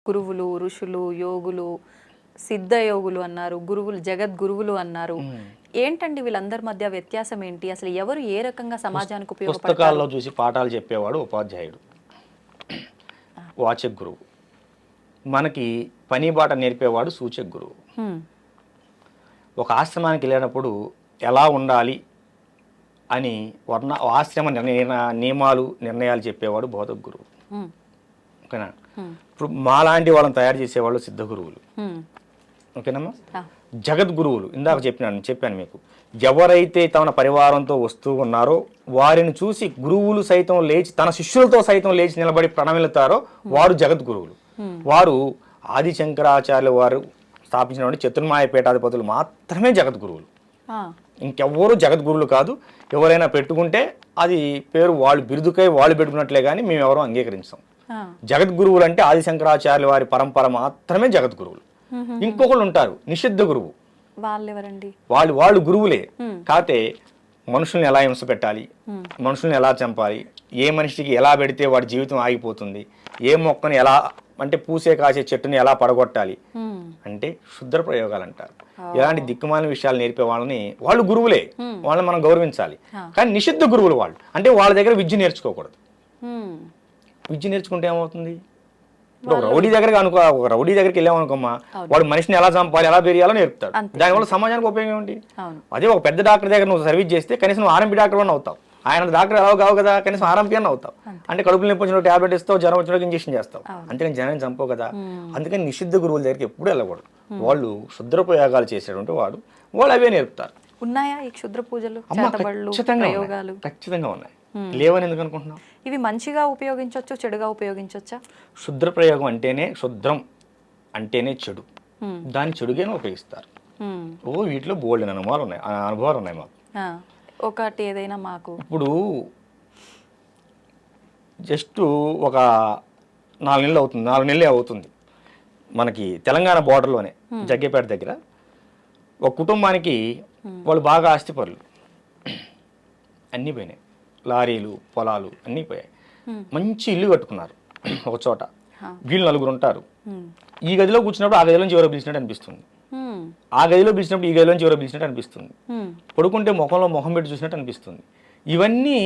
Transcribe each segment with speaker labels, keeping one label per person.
Speaker 1: గురువులు, ఋషులు, యోగులు, సిద్ధ యోగులు అన్నారు, గురువులు, జగద్గురువులు అన్నారు. ఏంటండి వీళ్ళందరి మధ్య వ్యత్యాసం ఏంటి? అసలు ఎవరు ఏ రకంగా సమాజానికి ఉపయోగపడతారు?
Speaker 2: పుస్తకాల్లో చూసి పాఠాలు చెప్పేవాడు ఉపాధ్యాయుడు, వాచక గురువు. మనకి పని బాట నేర్పేవాడు సూచక గురువు. ఒక ఆశ్రమానికి వెళ్ళినప్పుడు ఎలా ఉండాలి అని ఆశ్రమ నియమాలు నిర్ణయాలు చెప్పేవాడు బోధక గురువు. ఓకేనా? ఇప్పుడు మాలాంటి వాళ్ళని తయారు చేసేవాళ్ళు సిద్ధ గురువులు. ఓకేనమ్మా? జగద్గురువులు ఇందాక చెప్పాను మీకు. ఎవరైతే తన పరివారంతో వస్తూ ఉన్నారో వారిని చూసి గురువులు సైతం లేచి తన శిష్యులతో సైతం లేచి నిలబడి ప్రణమిల్లుతారో వారు జగద్గురువులు. వారు ఆది శంకరాచార్యులు వారు స్థాపించినటువంటి చతుర్మాయ పీఠాధిపతులు మాత్రమే జగద్గురువులు. ఇంకెవ్వరూ జగద్గురువులు కాదు. ఎవరైనా పెట్టుకుంటే అది పేరు వాళ్ళు బిరుదుకై వాళ్ళు పెట్టుకున్నట్లే కానీ మేము ఎవరూ అంగీకరించాం. జగద్గురువులు అంటే ఆది శంకరాచార్యుల వారి పరంపర మాత్రమే జగద్గురువులు. ఇంకొకళ్ళు ఉంటారు నిషిద్ధ గురువు. వాళ్ళు గురువులే, కాకపోతే మనుషుల్ని ఎలా హింస పెట్టాలి, మనుషుల్ని ఎలా చంపాలి, ఏ మనిషికి ఎలా పెడితే వాడి జీవితం ఆగిపోతుంది, ఏ మొక్కని ఎలా అంటే పూసే కాసే చెట్టుని ఎలా పడగొట్టాలి అంటే శుద్ర ప్రయోగాలు అంటారు. ఇలాంటి దిక్కుమాలిన విషయాలు నేర్పే వాళ్ళని వాళ్ళు గురువులే, వాళ్ళని మనం గౌరవించాలి. కానీ నిషిద్ధ గురువులు వాళ్ళు అంటే వాళ్ళ దగ్గర విద్య నేర్చుకోకూడదు. విద్య నేర్చుకుంటే ఏమవుతుంది? ఇప్పుడు ఒక రౌడీ దగ్గరికి వెళ్ళామనుకోమ్మా, వాడు మనిషిని ఎలా చంపాలి ఎలా పెరియాలో నేర్పుతాడు. దానివల్ల సమాజానికి ఉపయోగం ఏంటి? అదే ఒక పెద్ద డాక్టర్ దగ్గర నువ్వు సర్వీస్ చేస్తే కనీసం నువ్వు ఆర్ఎంపీ డాక్టర్ అని అవుతావు. ఆయన డాక్టర్ ఎలా కావు కదా, కనీసం ఆర్ఎంపీ అని అవుతావు. అంటే కడుపులు నొప్పి వచ్చిన టాబ్లెట్ ఇస్తావు, జ్వరం వచ్చిన ఇంజెక్షన్ చేస్తావు. అంతేకాని జనాన్ని చంపవు కదా. అందుకని నిషిద్ధ గురువుల దగ్గరికి ఎప్పుడు వెళ్ళకూడదు. వాళ్ళు శుద్ర ప్రయోగాలు చేసేటువంటి వాళ్ళు అవే నేర్పుతారు.
Speaker 1: ఉన్నాయా ఈ క్షుద్ర పూజలు?
Speaker 2: ఖచ్చితంగా ఉన్నాయి. లేవని ఎందుకు అనుకుంటున్నావు?
Speaker 1: ఇవి మంచిగా ఉపయోగించవచ్చు, చెడుగా ఉపయోగించవచ్చా?
Speaker 2: శుద్ర ప్రయోగం అంటేనే శుద్రం అంటేనే చెడు, దాన్ని చెడుగానే ఉపయోగిస్తారు. వీటిలో బోల్డ్ అనుభవాలు ఉన్నాయి మాకు.
Speaker 1: ఒకటి ఏదైనా మాకు
Speaker 2: ఇప్పుడు జస్ట్ ఒక 4 నెలలే అవుతుంది మనకి తెలంగాణ బోర్డర్లోనే జగ్గేపేట దగ్గర ఒక కుటుంబానికి వాళ్ళు బాగా ఆస్తిపరులు, అన్నీ పోయినాయి. లారీలు, పొలాలు అన్నీ పోయాయి. మంచి ఇల్లు కట్టుకున్నారు ఒక చోట. వీళ్ళు 9 ఉంటారు. ఈ గదిలో కూర్చున్నప్పుడు ఆ గదిలో నుంచి ఎవరో పిలిచినట్టు అనిపిస్తుంది, ఆ గదిలో పిలిచినప్పుడు ఈ గదిలో నుంచి ఎవరో పిలిచినట్టు అనిపిస్తుంది, పడుకుంటే మొహం పెట్టి చూసినట్టు అనిపిస్తుంది. ఇవన్నీ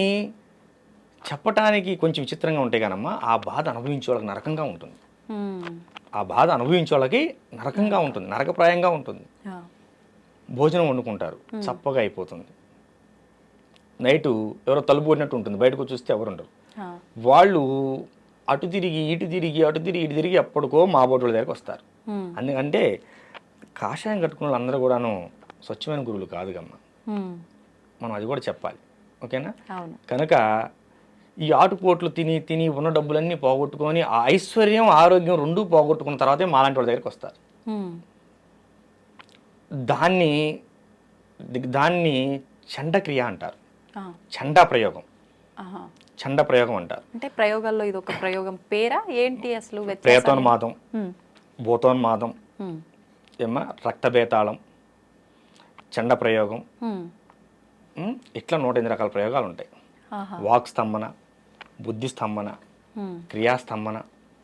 Speaker 2: చెప్పటానికి కొంచెం విచిత్రంగా ఉంటాయి కానమ్మా, ఆ బాధ అనుభవించే వాళ్ళకి నరకంగా ఉంటుంది. ఆ బాధ అనుభవించే వాళ్ళకి నరకంగా ఉంటుంది, నరకప్రాయంగా ఉంటుంది. భోజనం వండుకుంటారు, చప్పగా అయిపోతుంది. నైటు ఎవరో తలుపు కొట్టినట్టు ఉంటుంది, బయటకు చూస్తే ఎవరు ఉండరు. వాళ్ళు అటు తిరిగి ఇటు తిరిగి ఎప్పటికో మా బోటుల దగ్గరికి వస్తారు. అందుకంటే కాషాయం కట్టుకున్న వాళ్ళందరూ కూడాను స్వచ్ఛమైన గురువులు కాదు కమ్మా, మనం అది కూడా చెప్పాలి. ఓకేనా? కనుక ఈ ఆటుపోట్లు తిని ఉన్న డబ్బులన్నీ పోగొట్టుకొని ఆ ఐశ్వర్యం ఆరోగ్యం రెండూ పోగొట్టుకున్న తర్వాతే మాలాంటి వాళ్ళ దగ్గరికి వస్తారు. దాన్ని చండక్రియ అంటారు, చండా ప్రయోగం అంటారు.
Speaker 1: అంటే ప్రయోగాల్లో ఇది ఒక ప్రయోగం పేరా ఏంటి అసలు?
Speaker 2: ప్రేతోన్మాదం, భూతోన్మాదం, రక్తబేతాళం, చండ ప్రయోగం, ఇట్లా 108 రకాల ప్రయోగాలు ఉంటాయి. వాక్ స్తంభన, బుద్ధి స్తంభన, క్రియాస్తంభన,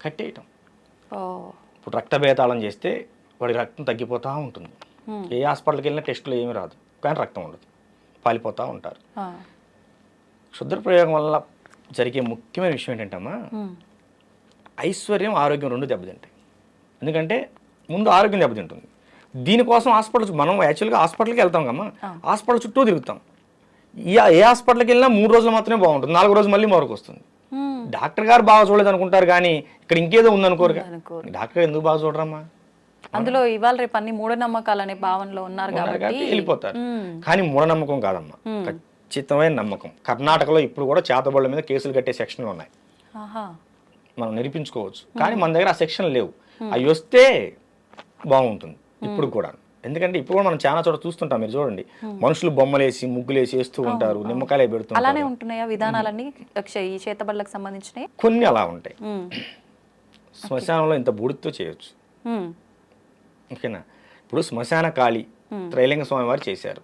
Speaker 2: కట్టేయటం. ఇప్పుడు రక్తబేతాళం చేస్తే వాడికి రక్తం తగ్గిపోతూ ఉంటుంది. ఏ హాస్పిటల్కి వెళ్ళినా టెస్టులు ఏమీ రాదు, కానీ రక్తం ఉండదు, పాలిపోతూ ఉంటారు. క్షుద్ర ప్రయోగం వల్ల జరిగే ముఖ్యమైన విషయం ఏంటంటమ్మా, ఐశ్వర్యం ఆరోగ్యం రెండు దెబ్బతింటాయి. ఎందుకంటే ముందు ఆరోగ్యం దెబ్బతింటుంది. దీనికోసం మనం యాక్చువల్గా హాస్పిటల్కి వెళ్తాం కమ్మా, హాస్పిటల్ చుట్టూ తిరుగుతాం. ఏ హాస్పిటల్కి వెళ్ళినా 3 రోజులు మాత్రమే బాగుంటుంది, 4 రోజులు మళ్ళీ మరొక వస్తుంది. డాక్టర్ గారు బాగా చూడలేదు అనుకుంటారు, కానీ ఇక్కడ ఇంకేదో ఉందనుకోరు. డాక్టర్ ఎందుకు బాగా చూడరమ్మా?
Speaker 1: అందులో ఇవాళ రేపు అన్ని మూఢనమ్మకాలు అనే భావనలో ఉన్నారు కాబట్టి
Speaker 2: వెళ్ళిపోతారు. కానీ మూఢనమ్మకం కాదమ్మా, ఖచ్చితమైన నమ్మకం. కర్ణాటకలో ఇప్పుడు కూడా చేతబడుల మీద కేసులు కట్టే సెక్షన్లు ఉన్నాయి, మనం నిరూపించుకోవచ్చు. కానీ మన దగ్గర ఆ సెక్షన్ లేవు. అవి వస్తే బాగుంటుంది ఇప్పుడు కూడా. ఎందుకంటే ఇప్పుడు కూడా మనం చాలా చోట చూస్తుంటాం, మీరు చూడండి, మనుషులు బొమ్మలేసి ముగ్గులేసి వేస్తూ ఉంటారు, నిమ్మకాయలే పెడుతుంటారు.
Speaker 1: అలానే ఉంటున్నాయా విధానాలన్నీ ఈ చేతబడులకు సంబంధించినవి?
Speaker 2: కొన్ని అలా ఉంటాయి. శ్మశానంలో ఇంత బూడితో చేయొచ్చు. ఓకేనా? ఇప్పుడు శ్మశాన కాళి త్రైలింగ స్వామి వారు చేశారు.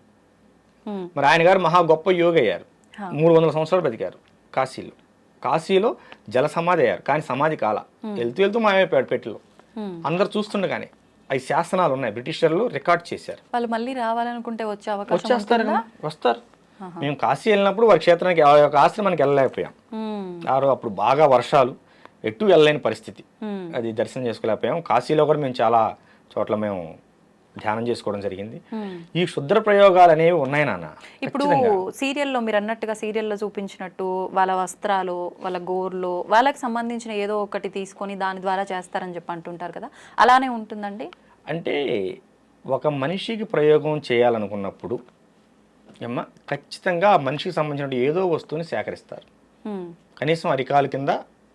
Speaker 2: మరి ఆయన గారు మహా గొప్ప యోగి అయ్యారు, 300 సంవత్సరాలు బతికారు కాశీలో. జల సమాధి అయ్యారు, కానీ సమాధి కాల, వెళ్తూ మాయమైపోయాడు పెట్టిలో. అందరు చూస్తుండగానే అవి శాసనాలు ఉన్నాయి, బ్రిటిషర్లు రికార్డ్ చేశారు.
Speaker 1: వాళ్ళు మళ్ళీ రావాలనుకుంటే వచ్చే అవకాశం
Speaker 2: వచ్చేస్తారు, వస్తారు. మేము కాశీ వెళ్ళినప్పుడు వారి క్షేత్రానికి ఆ యొక్క ఆశ్రమానికి వెళ్ళలేకపోయాం. అప్పుడు బాగా వర్షాలు, ఎటు వెళ్ళలేని పరిస్థితి, అది దర్శనం చేసుకోలేకపోయాం. కాశీలో కూడా మేము చాలా చోట్ల మేము ధ్యానం చేసుకోవడం జరిగింది. ఈ క్షుద్ర ప్రయోగాలు అనేవి ఉన్నాయి నాన్న.
Speaker 1: ఇప్పుడు సీరియల్లో మీరు అన్నట్టుగా సీరియల్లో చూపించినట్టు వాళ్ళ వస్త్రాలు, వాళ్ళ గోర్లు, వాళ్ళకి సంబంధించిన ఏదో ఒకటి తీసుకొని దాని ద్వారా చేస్తారని చెప్పి అంటుంటారు కదా, అలానే ఉంటుందండి?
Speaker 2: అంటే ఒక మనిషికి ప్రయోగం చేయాలనుకున్నప్పుడు అమ్మ ఖచ్చితంగా ఆ మనిషికి సంబంధించిన ఏదో వస్తువుని సేకరిస్తారు. కనీసం అరికాలు కింద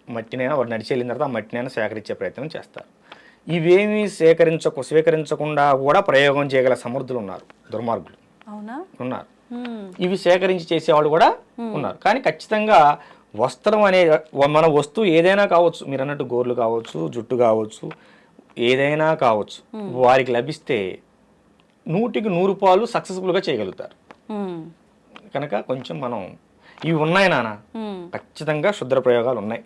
Speaker 2: మట్టినైనా వాడు నడిచి వెళ్ళిన తర్వాత ఆ మట్టినైనా సేకరించే ప్రయత్నం చేస్తారు. ఇవేమీ స్వీకరించకుండా కూడా ప్రయోగం చేయగల సమర్థులు ఉన్నారు, దుర్మార్గులు ఉన్నారు. ఇవి సేకరించి చేసేవాళ్ళు కూడా ఉన్నారు. కానీ ఖచ్చితంగా వస్త్రం అనే మన వస్తువు ఏదైనా కావచ్చు, మీరు అన్నట్టు గోర్లు కావచ్చు, జుట్టు కావచ్చు, ఏదైనా కావచ్చు, వారికి లభిస్తే 100కి 100 పాలు సక్సెస్ఫుల్గా చేయగలుగుతారు. కనుక కొంచెం మనం ఇవి ఉన్నాయి నాన్న, ఖచ్చితంగా క్షుద్ర ప్రయోగాలు ఉన్నాయి,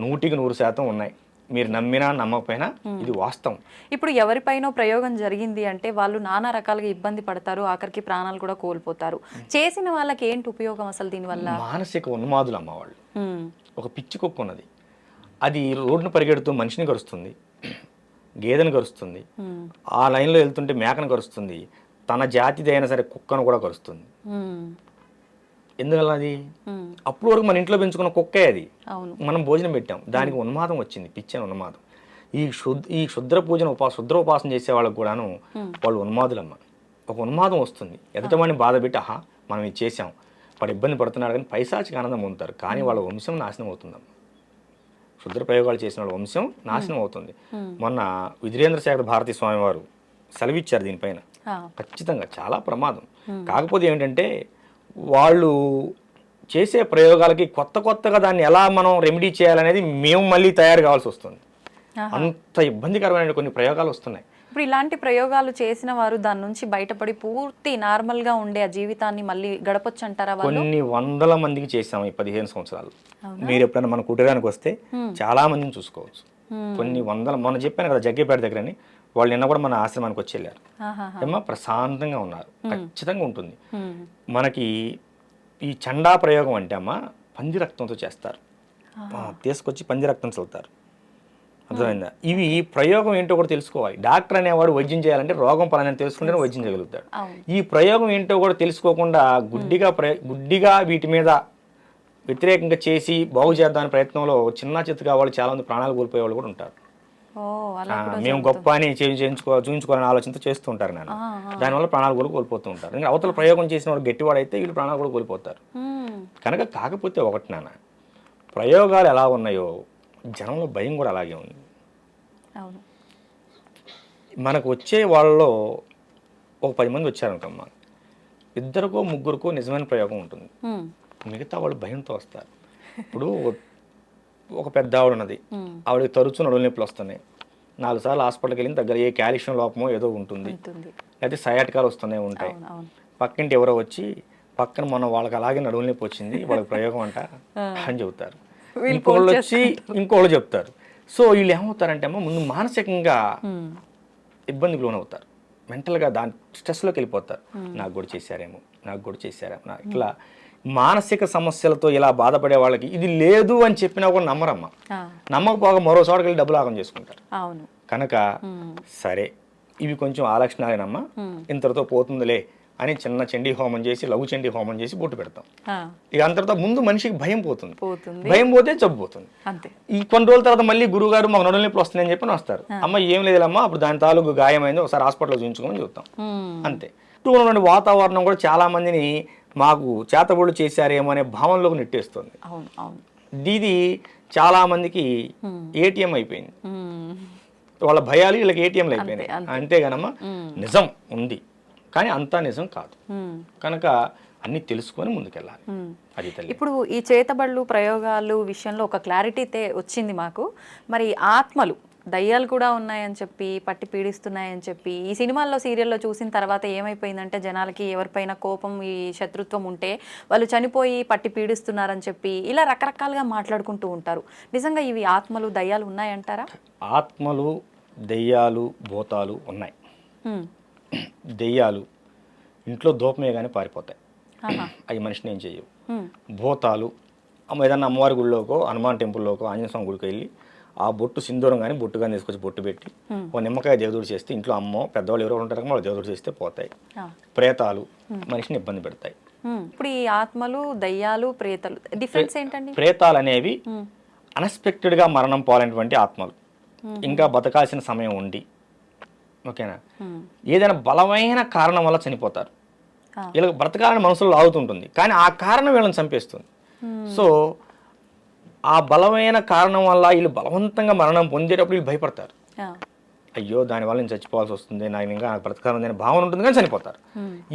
Speaker 2: 100కి 100% ఉన్నాయి. మీరు నమ్మినా నమ్మకపోయినా ఇది వాస్తవం.
Speaker 1: ఇప్పుడు ఎవరిపైనో ప్రయోగం జరిగింది అంటే వాళ్ళు నానా రకాలుగా ఇబ్బంది పడతారు, ఆఖరికి ప్రాణాలు కూడా కోల్పోతారు. చేసిన వాళ్ళకి ఏంటి ఉపయోగం అసలు దీనివల్ల?
Speaker 2: మానసిక ఉన్మాదులు అమ్మవాళ్ళు. ఒక పిచ్చి కుక్క ఉన్నది, అది రోడ్డును పరిగెడుతూ మనిషిని కరుస్తుంది, గేదెను కరుస్తుంది, ఆ లైన్లో వెళ్తుంటే మేకను కరుస్తుంది, తన జాతిదైనా సరే కుక్కను కూడా కరుస్తుంది. ఎందువల్ల అది? అప్పుడు వరకు మన ఇంట్లో పెంచుకున్న కుక్కే అది, మనం భోజనం పెట్టాం, దానికి ఉన్మాదం వచ్చింది, పిచ్చని ఉన్మాదం. ఈ క్షుద్ర శుద్ర ఉపాసన చేసే వాళ్ళకు కూడాను వాళ్ళు ఉన్మాదులమ్మ. ఒక ఉన్మాదం వస్తుంది, ఎదుటవాడిని బాధ పెట్టి ఆహా మనం ఇది చేసాం, వాడు ఇబ్బంది పడుతున్నాడు కానీ పైశాచిక ఆనందం పొందుతారు. కానీ వాళ్ళ వంశం నాశనం అవుతుందమ్మ. క్షుద్ర ప్రయోగాలు చేసిన వాళ్ళ వంశం నాశనం అవుతుంది. మొన్న విజయేంద్ర శేఖర భారతీ స్వామి వారు సెలవిచ్చారు దీనిపైన. ఖచ్చితంగా చాలా ప్రమాదం. కాకపోతే ఏంటంటే వాళ్ళు చేసే ప్రయోగాలకి కొత్తగా దాన్ని ఎలా మనం రెమెడీ చేయాలనేది మేము మళ్ళీ తయారు కావాల్సి వస్తుంది. అంత ఇబ్బందికరమైన కొన్ని ప్రయోగాలు వస్తున్నాయి.
Speaker 1: ఇప్పుడు ఇలాంటి ప్రయోగాలు చేసిన వారు దాని నుంచి బయటపడి పూర్తి నార్మల్గా ఉండే ఆ జీవితాన్ని మళ్ళీ గడపొచ్చు అంటారా?
Speaker 2: కొన్ని వందల మందికి చేసాము ఈ 15 సంవత్సరాలు. మీరు ఎప్పుడైనా మన కుటీరానికి వస్తే చాలా మందిని చూసుకోవచ్చు. కొన్ని వందల, మొన్న చెప్పాను కదా జగ్గేపేట దగ్గరని, వాళ్ళు నిన్న కూడా మన ఆశ్రమానికి వచ్చి వెళ్ళారు. ఏమో ప్రశాంతంగా ఉన్నారు. ఖచ్చితంగా ఉంటుంది. మనకి ఈ చండా ప్రయోగం అంటే అమ్మ పంది రక్తంతో చేస్తారు, తీసుకొచ్చి పంది రక్తం చల్లుతారు. అర్థమైందా? ఇవి ప్రయోగం ఏంటో కూడా తెలుసుకోవాలి. డాక్టర్ అనేవాడు వైద్యం చేయాలంటే రోగం పలానా తెలుసుకుంటేనే వైద్యం చేయగలుగుతాడు. ఈ ప్రయోగం ఏంటో కూడా తెలుసుకోకుండా గుడ్డిగా వీటి మీద వ్యతిరేకంగా చేసి బాగు చేద్దామనే ప్రయత్నంలో చిన్న చిత్తగా వాళ్ళు చాలా మంది ప్రాణాలు కోల్పోయే వాళ్ళు కూడా ఉంటారు. మేము గొప్ప అని చూపించుకోవాలని ఆలోచనతో చేస్తూ ఉంటారు నాన్న. దానివల్ల ప్రాణాలు కూడా కోల్పోతూ ఉంటారు. ఇంకా అవతల ప్రయోగం చేసిన వాడు గట్టివాడైతే వీళ్ళు ప్రాణాలు కూడా కోల్పోతారు. కనుక కాకపోతే ఒకటి నాన్న, ప్రయోగాలు ఎలా ఉన్నాయో జనంలో భయం కూడా అలాగే ఉంది. మనకు వచ్చే వాళ్ళలో ఒక 10 మంది వచ్చారనుకమ్మా, 2కో 3కో నిజమైన ప్రయోగం ఉంటుంది, మిగతా వాళ్ళు భయంతో వస్తారు. ఇప్పుడు ఒక పెద్ద ఆవిడ ఉన్నది, ఆవిడకి తరచూ నడుము నొప్పులు వస్తున్నాయి, 4 సార్లు హాస్పిటల్కి వెళ్ళిన దగ్గర ఏ కాల్షియం లోపమో ఏదో ఉంటుంది, లేకపోతే సయాటికాలు వస్తూనే ఉంటాయి. పక్కింటి ఎవరో వచ్చి పక్కన మొన్న వాళ్ళకి అలాగే నడుము నొప్పి వచ్చింది, వాళ్ళకి ప్రయోగం అంట అని చెబుతారు. ఇంకోళ్ళు చెప్తారు. సో వీళ్ళు ఏమవుతారంటే అమ్మ ముందు మానసికంగా ఇబ్బందికి లోనవుతారు, మెంటల్గా దాని స్ట్రెస్లోకి వెళ్ళిపోతారు. నాకు కూడా చేశారేమో ఇట్లా మానసిక సమస్యలతో ఇలా బాధపడే వాళ్ళకి ఇది లేదు అని చెప్పినా కూడా నమ్మరమ్మ. నమ్మకపోగా మరో చోటకి వెళ్ళి డబ్బులు ఆగం చేసుకుంటారు. కనుక సరే ఇవి కొంచెం ఆలక్షణాలేనమ్మా, ఇంతటితో పోతుందిలే అని చిన్న చండీ హోమం చేసి, లఘు చండీ హోమం చేసి బొట్టు పెడతాం. ఇక అంతటితో ముందు మనిషికి భయం పోతుంది, భయం పోతే జబ్బు పోతుంది. ఈ కొన్ని రోజుల తర్వాత మళ్ళీ గురువు గారు మాకు నడుము నొప్పులు వస్తున్నాయని చెప్పి వస్తారు. అమ్మ ఏం లేదమ్మా, అప్పుడు దాని తాలూకు గాయమైంది, ఒకసారి హాస్పిటల్లో చూపించుకోమని చెప్తాం. అంతే. చుట్టూ ఉన్నటువంటి వాతావరణం కూడా చాలా మందిని మాకు చేతబడులు చేశారేమో అనే భావనలోకి నెట్టేస్తుంది. ఇది చాలా మందికి ఏటీఎం అయిపోయింది, వాళ్ళ భయాలు వీళ్ళకి ఏటీఎంలు అయిపోయినాయి. అంతేగానమ్మా నిజం ఉంది కానీ అంతా నిజం కాదు. కనుక అన్ని తెలుసుకొని ముందుకెళ్ళాలి. అది తల్లి.
Speaker 1: ఇప్పుడు ఈ చేతబడులు ప్రయోగాలు విషయంలో ఒక క్లారిటీ వచ్చింది మాకు. మరి ఆత్మలు, దయ్యాలు కూడా ఉన్నాయని చెప్పి, పట్టి పీడిస్తున్నాయని చెప్పి ఈ సినిమాల్లో సీరియల్లో చూసిన తర్వాత ఏమైపోయిందంటే జనాలకి ఎవరిపైన కోపం, ఈ శత్రుత్వం ఉంటే వాళ్ళు చనిపోయి పట్టి పీడిస్తున్నారని చెప్పి ఇలా రకరకాలుగా మాట్లాడుకుంటూ ఉంటారు. నిజంగా ఇవి ఆత్మలు, దయ్యాలు ఉన్నాయంటారా?
Speaker 2: ఆత్మలు దెయ్యాలు భూతాలు ఉన్నాయి.
Speaker 1: హ్మ్.
Speaker 2: దెయ్యాలు ఇంట్లో దూపమే కానీ పారిపోతాయి,
Speaker 1: ఆహా.
Speaker 2: అవి మనిషిని ఏం చేయవు.
Speaker 1: హ్మ్.
Speaker 2: భూతాలు ఏదన్నా అమ్మవారి గుడిలోకో హనుమాన్ టెంపుల్లోకో ఆంజనేయ స్వామి గుడికి వెళ్ళి ఆ బొట్టు సింధూరం కానీ బొట్టు కానీ తీసుకొచ్చి బొట్టు పెట్టి ఓ నిమ్మకాయ దేవుడు చేస్తే ఇంట్లో అమ్మో పెద్దవాళ్ళు ఎవరో ఉంటారు వాళ్ళు దేవుడు చేస్తే పోతాయి.
Speaker 1: ఆ.
Speaker 2: ప్రేతాలు మనిషిని ఇబ్బంది పెడతాయి.
Speaker 1: ఇప్పుడు ఈ ఆత్మలు, దయ్యాలు, ప్రేతలు డిఫరెన్స్ ఏంటండి?
Speaker 2: ప్రేతాలు అనేవి అన్ఎక్స్పెక్టెడ్గా మరణం పోలేనటువంటి ఆత్మలు, ఇంకా బతకాల్సిన సమయం ఉండి, ఓకేనా, ఏదైనా బలమైన కారణం వల్ల చనిపోతారు. వీళ్ళకి బ్రతకాలని మనసులో లాగుతుంటుంది, కానీ ఆ కారణం వీళ్ళని చంపేస్తుంది. సో ఆ బలమైన కారణం వల్ల వీళ్ళు బలవంతంగా మరణం పొందేటప్పుడు వీళ్ళు భయపడతారు. అయ్యో దానివల్ల నేను చచ్చిపోవాల్సి వస్తుంది, నాకు బ్రతకాలని అనే భావన ఉంటుంది, కానీ చనిపోతారు.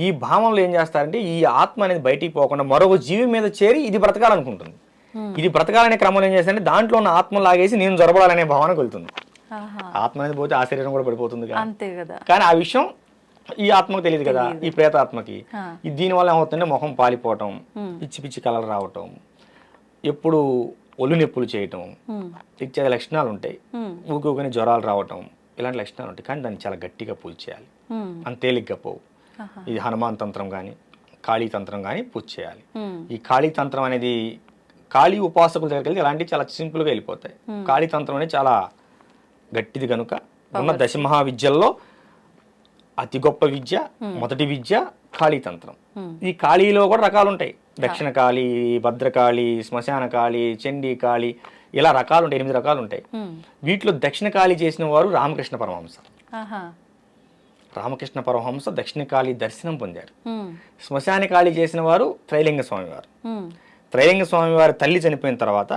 Speaker 2: ఈ భావనలో ఏం చేస్తారంటే ఈ ఆత్మ అనేది బయటికి పోకుండా మరొక జీవి మీద చేరి ఇది బ్రతకాలనుకుంటుంది. ఇది బ్రతకాలనే క్రమంలో ఏం చేస్తారంటే దాంట్లో ఉన్న ఆత్మ లాగేసి నేను జరబడాలనే భావనకు వెళ్తుంది. ఆత్మ అనేది పోతే ఆ శరీరం కూడా పడిపోతుంది
Speaker 1: అంతే కదా.
Speaker 2: కానీ ఆ విషయం ఈ ఆత్మకు తెలియదు కదా, ఈ ప్రేతాత్మకి. దీనివల్ల ఏమవుతుందంటే ముఖం పాలిపోవటం, పిచ్చి పిచ్చి కలర్ రావటం, ఎప్పుడు ఒళ్ళు నొప్పులు చేయటం ఇత్యాది లక్షణాలు ఉంటాయి. ఊకొని జ్వరాలు రావటం, ఇలాంటి లక్షణాలు ఉంటాయి. కానీ దాన్ని చాలా గట్టిగా పూజ చేయాలి, అంత తేలిగ్గా పోవు. ఇది హనుమాన్ తంత్రం కానీ కాళీ తంత్రం కానీ పూజ చేయాలి. ఈ కాళీ తంత్రం అనేది కాళీ ఉపాసకుల దగ్గరికి వెళ్తే ఇలాంటివి చాలా సింపుల్గా వెళ్ళిపోతాయి. కాళీ తంత్రం అనేది చాలా గట్టిది కనుక ఉన్న దశమహావిద్యల్లో అతి గొప్ప విద్య, మొదటి విద్య కాళీ తంత్రం. ఈ కాళీలో కూడా రకాలు ఉంటాయి. దక్షిణ కాళీ, భద్రకాళి, శ్మశాన కాళీ, చండీ కాళీ, ఇలా రకాలు ఉంటాయి, 8 రకాలు ఉంటాయి. వీటిలో దక్షిణ కాళీ చేసిన వారు రామకృష్ణ పరమహంస. రామకృష్ణ పరమహంస దక్షిణ కాళీ దర్శనం పొందారు. శ్మశాన కాళీ చేసిన వారు త్రైలింగ స్వామి వారు. త్రైలింగ స్వామి వారి తల్లి చనిపోయిన తర్వాత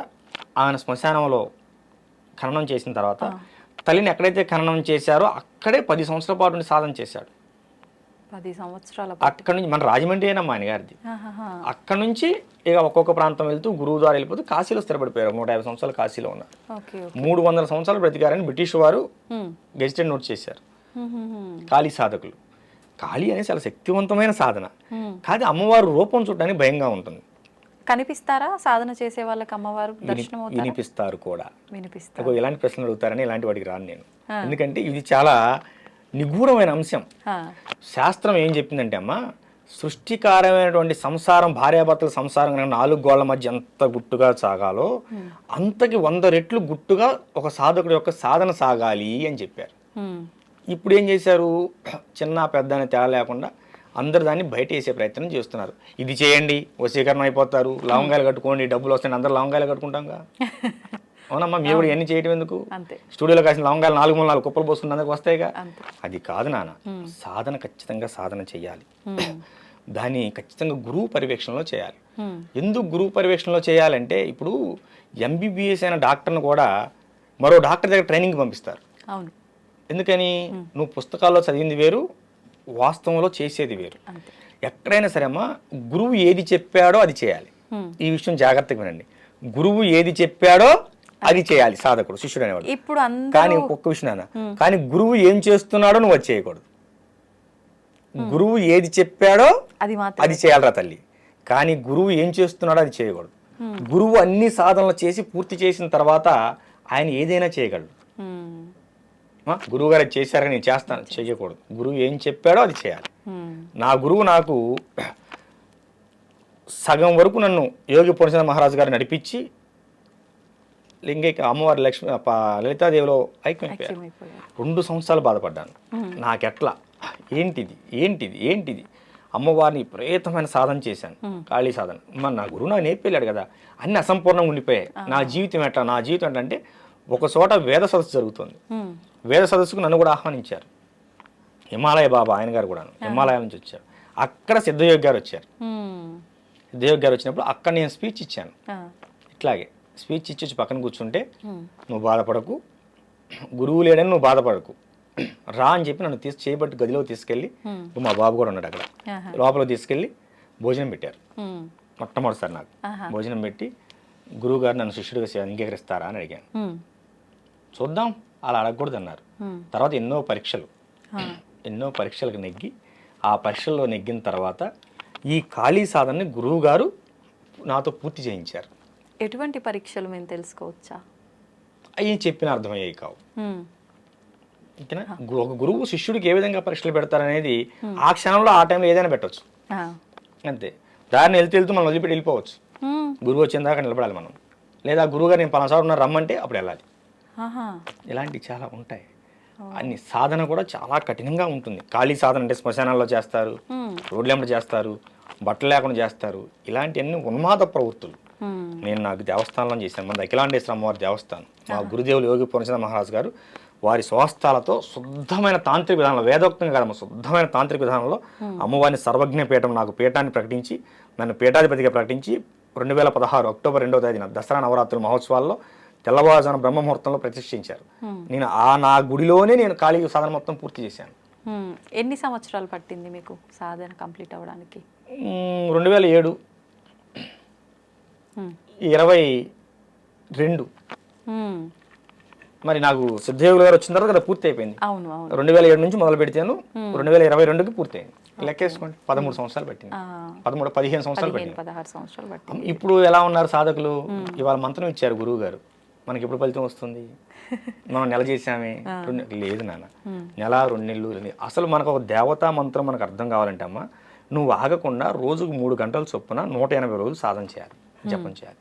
Speaker 2: ఆయన శ్మశానంలో ఖననం చేసిన తర్వాత తల్లిని ఎక్కడైతే ఖననం చేశారో అక్కడే 10 సంవత్సరాల పాటు సాధన చేశాడు.
Speaker 1: 10 సంవత్సరాల
Speaker 2: అక్కడ నుంచి మన రాజమండ్రి అయినమ్మా ఆయన గారిది. అక్కడ నుంచి ఇక ఒక్కొక్క ప్రాంతం వెళ్తూ గురువు ద్వారా వెళ్ళిపోతూ కాశీలో స్థిరపడిపోయారు. 150 సంవత్సరాలు కాశీలో ఉన్నారు. 300 సంవత్సరాలు బ్రతికారని బ్రిటిష్ వారు గెజిటెడ్ నోట్ చేశారు. కాళీ సాధకులు. కాళీ అనేది చాలా శక్తివంతమైన సాధన, కాదు అమ్మవారు రూపం చూడడానికి భయంగా ఉంటుంది.
Speaker 1: కనిపిస్తారా సాధన చేసే వాళ్ళకి అమ్మవారు? దర్శనం
Speaker 2: వినిపిస్తారు కూడా.
Speaker 1: వినిపిస్తారు.
Speaker 2: ఎలాంటి ప్రశ్నలు అడుగుతారని ఇలాంటి వాటికి రాను నేను, ఎందుకంటే ఇది చాలా నిగూఢమైన అంశం. శాస్త్రం ఏం చెప్పిందంటే అమ్మ, సృష్టికారమైనటువంటి సంసారం, భార్యాభర్తల సంసారం 4 గోళ్ల మధ్య ఎంత గుట్టుగా సాగాలో అంతకి 100 రెట్లు గుట్టుగా ఒక సాధకుడి యొక్క సాధన సాగాలి అని చెప్పారు. ఇప్పుడు ఏం చేశారు, చిన్న పెద్ద అని తేడా లేకుండా అందరు దాన్ని బయట వేసే ప్రయత్నం చేస్తున్నారు. ఇది చేయండి వశీకరణ అయిపోతారు, లవంగాయలు కట్టుకోండి డబ్బులు వస్తాయి, అందరు లవంగాయలు కట్టుకుంటాంగా. అవునమ్మా, మీరు కూడా ఎన్ని చేయటం ఎందుకు? స్టూడియోలో కాసిన లవంగాయలు 4 కుప్పలు పోసుకుని అందరికి వస్తాయిగా. అది కాదు నాన్న, సాధన ఖచ్చితంగా సాధన చేయాలి. దాన్ని ఖచ్చితంగా గురువు పర్యవేక్షణలో చేయాలి. ఎందుకు గురువు పర్యవేక్షణలో చేయాలంటే ఇప్పుడు ఎంబీబీఎస్ అయిన డాక్టర్ను కూడా మరో డాక్టర్ దగ్గర ట్రైనింగ్కి పంపిస్తారు. ఎందుకని? నువ్వు పుస్తకాల్లో చదివింది వేరు, వాస్తవంలో చేసేది వేరు. ఎక్కడైనా సరే అమ్మా, గురువు ఏది చెప్పాడో అది చేయాలి. ఈ విషయం జాగ్రత్తగా వినండి. గురువు ఏది చెప్పాడో అది చేయాలి సాధకుడు, శిష్యుడు అనేవాడు. ఇప్పుడు కానీ ఒక్క విషయం నాన్న, కానీ గురువు ఏం చేస్తున్నాడో నువ్వు అది చేయకూడదు. గురువు ఏది చెప్పాడో అది చేయాలరా తల్లి, కానీ గురువు ఏం చేస్తున్నాడో అది చేయకూడదు. గురువు అన్ని సాధనలు చేసి పూర్తి చేసిన తర్వాత ఆయన ఏదైనా చేయగలడు. గురువు గారు చేశారు నేను చేస్తాను చేయకూడదు. గురువు ఏం చెప్పాడో అది చేయాలి. నా గురువు నాకు సగం వరకు నన్ను యోగి పూర్ణచంద్ర మహారాజు గారు నడిపించి లింగైక అమ్మవారి లలితాదేవిలో ఐక్యమైపోయారు. 2 సంవత్సరాలు బాధపడ్డాను. నాకెట్లా ఏంటిది అమ్మవారిని విపరీతమైన సాధన చేశాను, కాళీ సాధన. మరి నా గురువు నాకు నేర్పేళ్ళాడు కదా, అన్ని అసంపూర్ణంగా ఉండిపోయాయి. నా జీవితం అంటే ఒక చోట వేద సదస్సు జరుగుతుంది. వేద సదస్సుకు నన్ను కూడా ఆహ్వానించారు. హిమాలయ బాబా ఆయన గారు కూడా హిమాలయాల నుంచి వచ్చారు. అక్కడ సిద్ధయోగి గారు వచ్చారు. సిద్ధయోగి గారు వచ్చినప్పుడు అక్కడ నేను స్పీచ్ ఇచ్చాను. ఇట్లాగే స్పీచ్ ఇచ్చి పక్కన కూర్చుంటే, నువ్వు బాధపడకు, గురువు లేడని నువ్వు బాధపడకు, రా అని చెప్పి నన్ను చేయబట్టి గదిలో తీసుకెళ్ళి, మా బాబు కూడా ఉన్నాడు అక్కడ, లోపల తీసుకెళ్ళి భోజనం పెట్టారు. మొట్టమొదటిసారి నాకు భోజనం పెట్టి, గురువు గారు నన్ను శిష్యుడిగా అంగీకరిస్తారా అని అడిగాను. చూద్దాం, అలా అడగకూడదు అన్నారు. తర్వాత ఎన్నో పరీక్షలకు నెగ్గి, ఆ పరీక్షల్లో నెగ్గిన తర్వాత ఈ కాళీ సాధనని గురువు గారు నాతో పూర్తి చేయించారు.
Speaker 1: ఎటువంటి పరీక్షలు మేము తెలుసుకోవచ్చా?
Speaker 2: అవి చెప్పిన అర్థమయ్యాయి కావు. ఓకేనా? ఒక గురువు శిష్యుడికి ఏ విధంగా పరీక్షలు పెడతారనేది ఆ క్షణంలో ఆ టైంలో ఏదైనా పెట్టవచ్చు, అంతే. దారిని వెళ్తూ మనం వదిలిపెట్టి వెళ్ళిపోవచ్చు. గురువు వచ్చిన దాకా నిలబడాలి మనం, లేదా గురువుగా నేను పలానా సార్ ఉన్నారు రమ్మంటే అప్పుడు వెళ్ళాలి. ఇలాంటివి చాలా ఉంటాయి. అన్ని సాధన కూడా చాలా కఠినంగా ఉంటుంది. ఖాళీ సాధన అంటే శ్మశానాల్లో చేస్తారు, రోడ్లెంబడి చేస్తారు, బట్టలు లేకుండా చేస్తారు. ఇలాంటివన్నీ ఉన్మాద ప్రవృత్తులు. నేను నాకు దేవస్థానంలో చేశాను, మన అఖిలాండేశ్వర అమ్మవారి దేవస్థానం. మా గురుదేవులు యోగి పూర్ణచంద్ర మహారాజు గారు వారి స్వహస్తాలతో శుద్ధమైన తాంత్రిక విధానంలో, వేదోక్తంగా కాదమ్మ, శుద్ధమైన తాంత్రిక విధానంలో అమ్మవారిని సర్వజ్ఞ పీఠం నాకు పీఠాన్ని ప్రకటించి నన్ను పీఠాధిపతిగా ప్రకటించి 2016 అక్టోబర్ 2వ తేదీన దసరా నవరాత్రుల మహోత్సవాల్లో తెల్లవారుజామున బ్రహ్మముహూర్తంలో ప్రతిష్ఠించారు. నేను నా గుడిలోనే నేను ఖాళీ సాధన మొత్తం పూర్తి చేశాను.
Speaker 1: ఎన్ని సంవత్సరాలు పట్టింది మీకు సాధన కంప్లీట్ అవ్వడానికి?
Speaker 2: 2007 22. మరి నాకు సిద్ధయోగులు గారు వచ్చిన తర్వాత కదా పూర్తి అయిపోయింది. 2007 నుంచి మొదలు పెడితేను 2022కి పూర్తయింది. లెక్కేసుకోండి, 13 సంవత్సరాలు పట్టింది. 15 సంవత్సరాలు పట్టింది. ఇప్పుడు ఎలా ఉన్నారు సాధకులు? ఇవాళ మంత్రం ఇచ్చారు గురువు గారు, మనకి ఎప్పుడు ఫలితం వస్తుంది? మనం నెల చేసామే, లేదు నాన్న, నెల 2 నెలలు. అసలు మనకు ఒక దేవతా మంత్రం మనకు అర్థం కావాలంటే అమ్మా, నువ్వు ఆగకుండా రోజుకు 3 గంటల చొప్పున 180 రోజులు సాధన చేయాలి, జపం చేయాలి.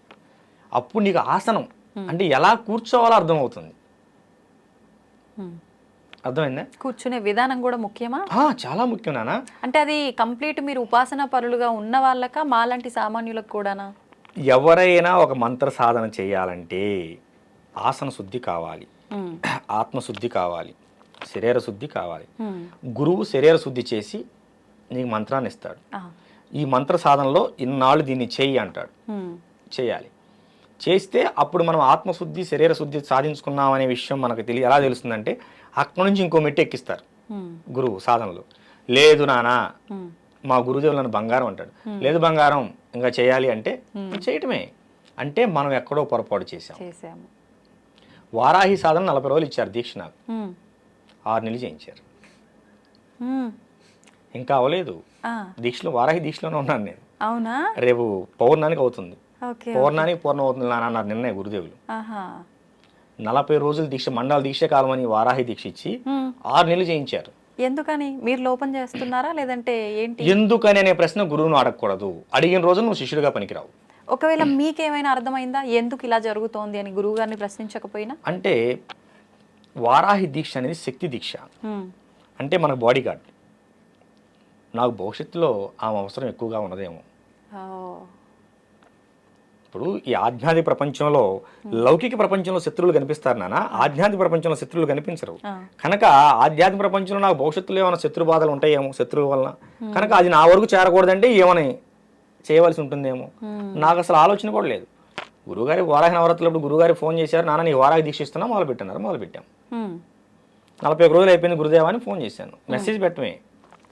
Speaker 2: అప్పుడు నీకు ఆసనం అంటే ఎలా కూర్చోవాలో అర్థమవుతుంది. అర్థమైందా?
Speaker 1: కూర్చునే విధానం కూడా ముఖ్యమా?
Speaker 2: చాలా ముఖ్యం నాన్న.
Speaker 1: అంటే అది కంప్లీట్ మీరు ఉపాసన పరులుగా ఉన్న వాళ్ళక, మాలాంటి సామాన్యులకు కూడానా?
Speaker 2: ఎవరైనా ఒక మంత్ర సాధన చేయాలంటే ఆసన శుద్ధి కావాలి, ఆత్మశుద్ధి కావాలి, శరీర శుద్ధి కావాలి. గురువు శరీర శుద్ధి చేసి నీకు మంత్రాన్ని ఇస్తాడు. ఈ మంత్ర సాధనలో ఇన్నాళ్ళు దీన్ని చేయి అంటాడు, చేయాలి. చేస్తే అప్పుడు మనం ఆత్మశుద్ధి శరీర శుద్ధి సాధించుకున్నాం అనే విషయం మనకు ఎలా తెలుస్తుందంటే, అక్కడి నుంచి ఇంకో మెట్టు ఎక్కిస్తారు గురువు సాధనలో. లేదు నానా, మా గురుదేవులు నన్ను బంగారం అంటాడు. లేదు బంగారం, ఇంకా చేయాలి అంటే చేయటమే. అంటే మనం ఎక్కడో పొరపాటు చేసాము. వారాహి సాధన 40 రోజులు ఇచ్చారు దీక్ష, నాకు 6 నెలలు చేయించారు. ఇంకా అవలేదు దీక్షలో, వారాహి దీక్షలోనే ఉన్నాను నేను.
Speaker 1: అవునా?
Speaker 2: రేపు పౌర్ణానికి అవుతుంది, పౌర్ణానికి పూర్ణం అవుతుంది అన్నారు నిన్నే గురుదేవులు. 40 రోజులు దీక్ష, మండల దీక్ష కాలం అని వారాహి దీక్ష ఇచ్చి 6 నెలలు చేయించారు.
Speaker 1: ఎందుకని? మీరు లోపం చేస్తున్నారా లేదంటే ఏంటి?
Speaker 2: ఎందుకని అనే ప్రశ్న గురువును అడగకూడదు. అడిగిన రోజు నువ్వు శిష్యుడిగా పనికిరావు.
Speaker 1: ఒకవేళ మీకేమైనా అర్థమైందా ఎందుకు ఇలా జరుగుతోంది అని గురువు గారిని ప్రశ్నించకపోయినా?
Speaker 2: అంటే వారాహి దీక్ష అనేది శక్తి దీక్ష, అంటే మనకు బాడీ గార్డ్. నాకు భవిష్యత్తులో ఆమె అవసరం ఎక్కువగా ఉన్నదేమో. ఇప్పుడు ఈ ఆధ్యాత్మిక ప్రపంచంలో, లౌకిక ప్రపంచంలో శత్రువులు కనిపిస్తారు నాన్న, ఆధ్యాత్మిక ప్రపంచంలో శత్రువులు కనిపించరు. కనుక ఆధ్యాత్మిక ప్రపంచంలో నాకు భవిష్యత్తులో ఏమైనా శత్రు బాధలు ఉంటాయేమో శత్రువు వలన, కనుక అది నా వరకు చేరకూడదంటే ఏమని చేయవలసి ఉంటుందేమో. నాకు అసలు ఆలోచన కూడా లేదు. గురువుగారి వారాహి నవరాత్రులప్పుడు గురువుగారి ఫోన్ చేశారు, నాన్న నీ వారాహి దీక్ష ఇస్తున్నా, మొదలుపెట్టాం. 41 రోజులు అయిపోయింది గురుదేవా అని ఫోన్ చేశాను. మెసేజ్ పెట్టమే,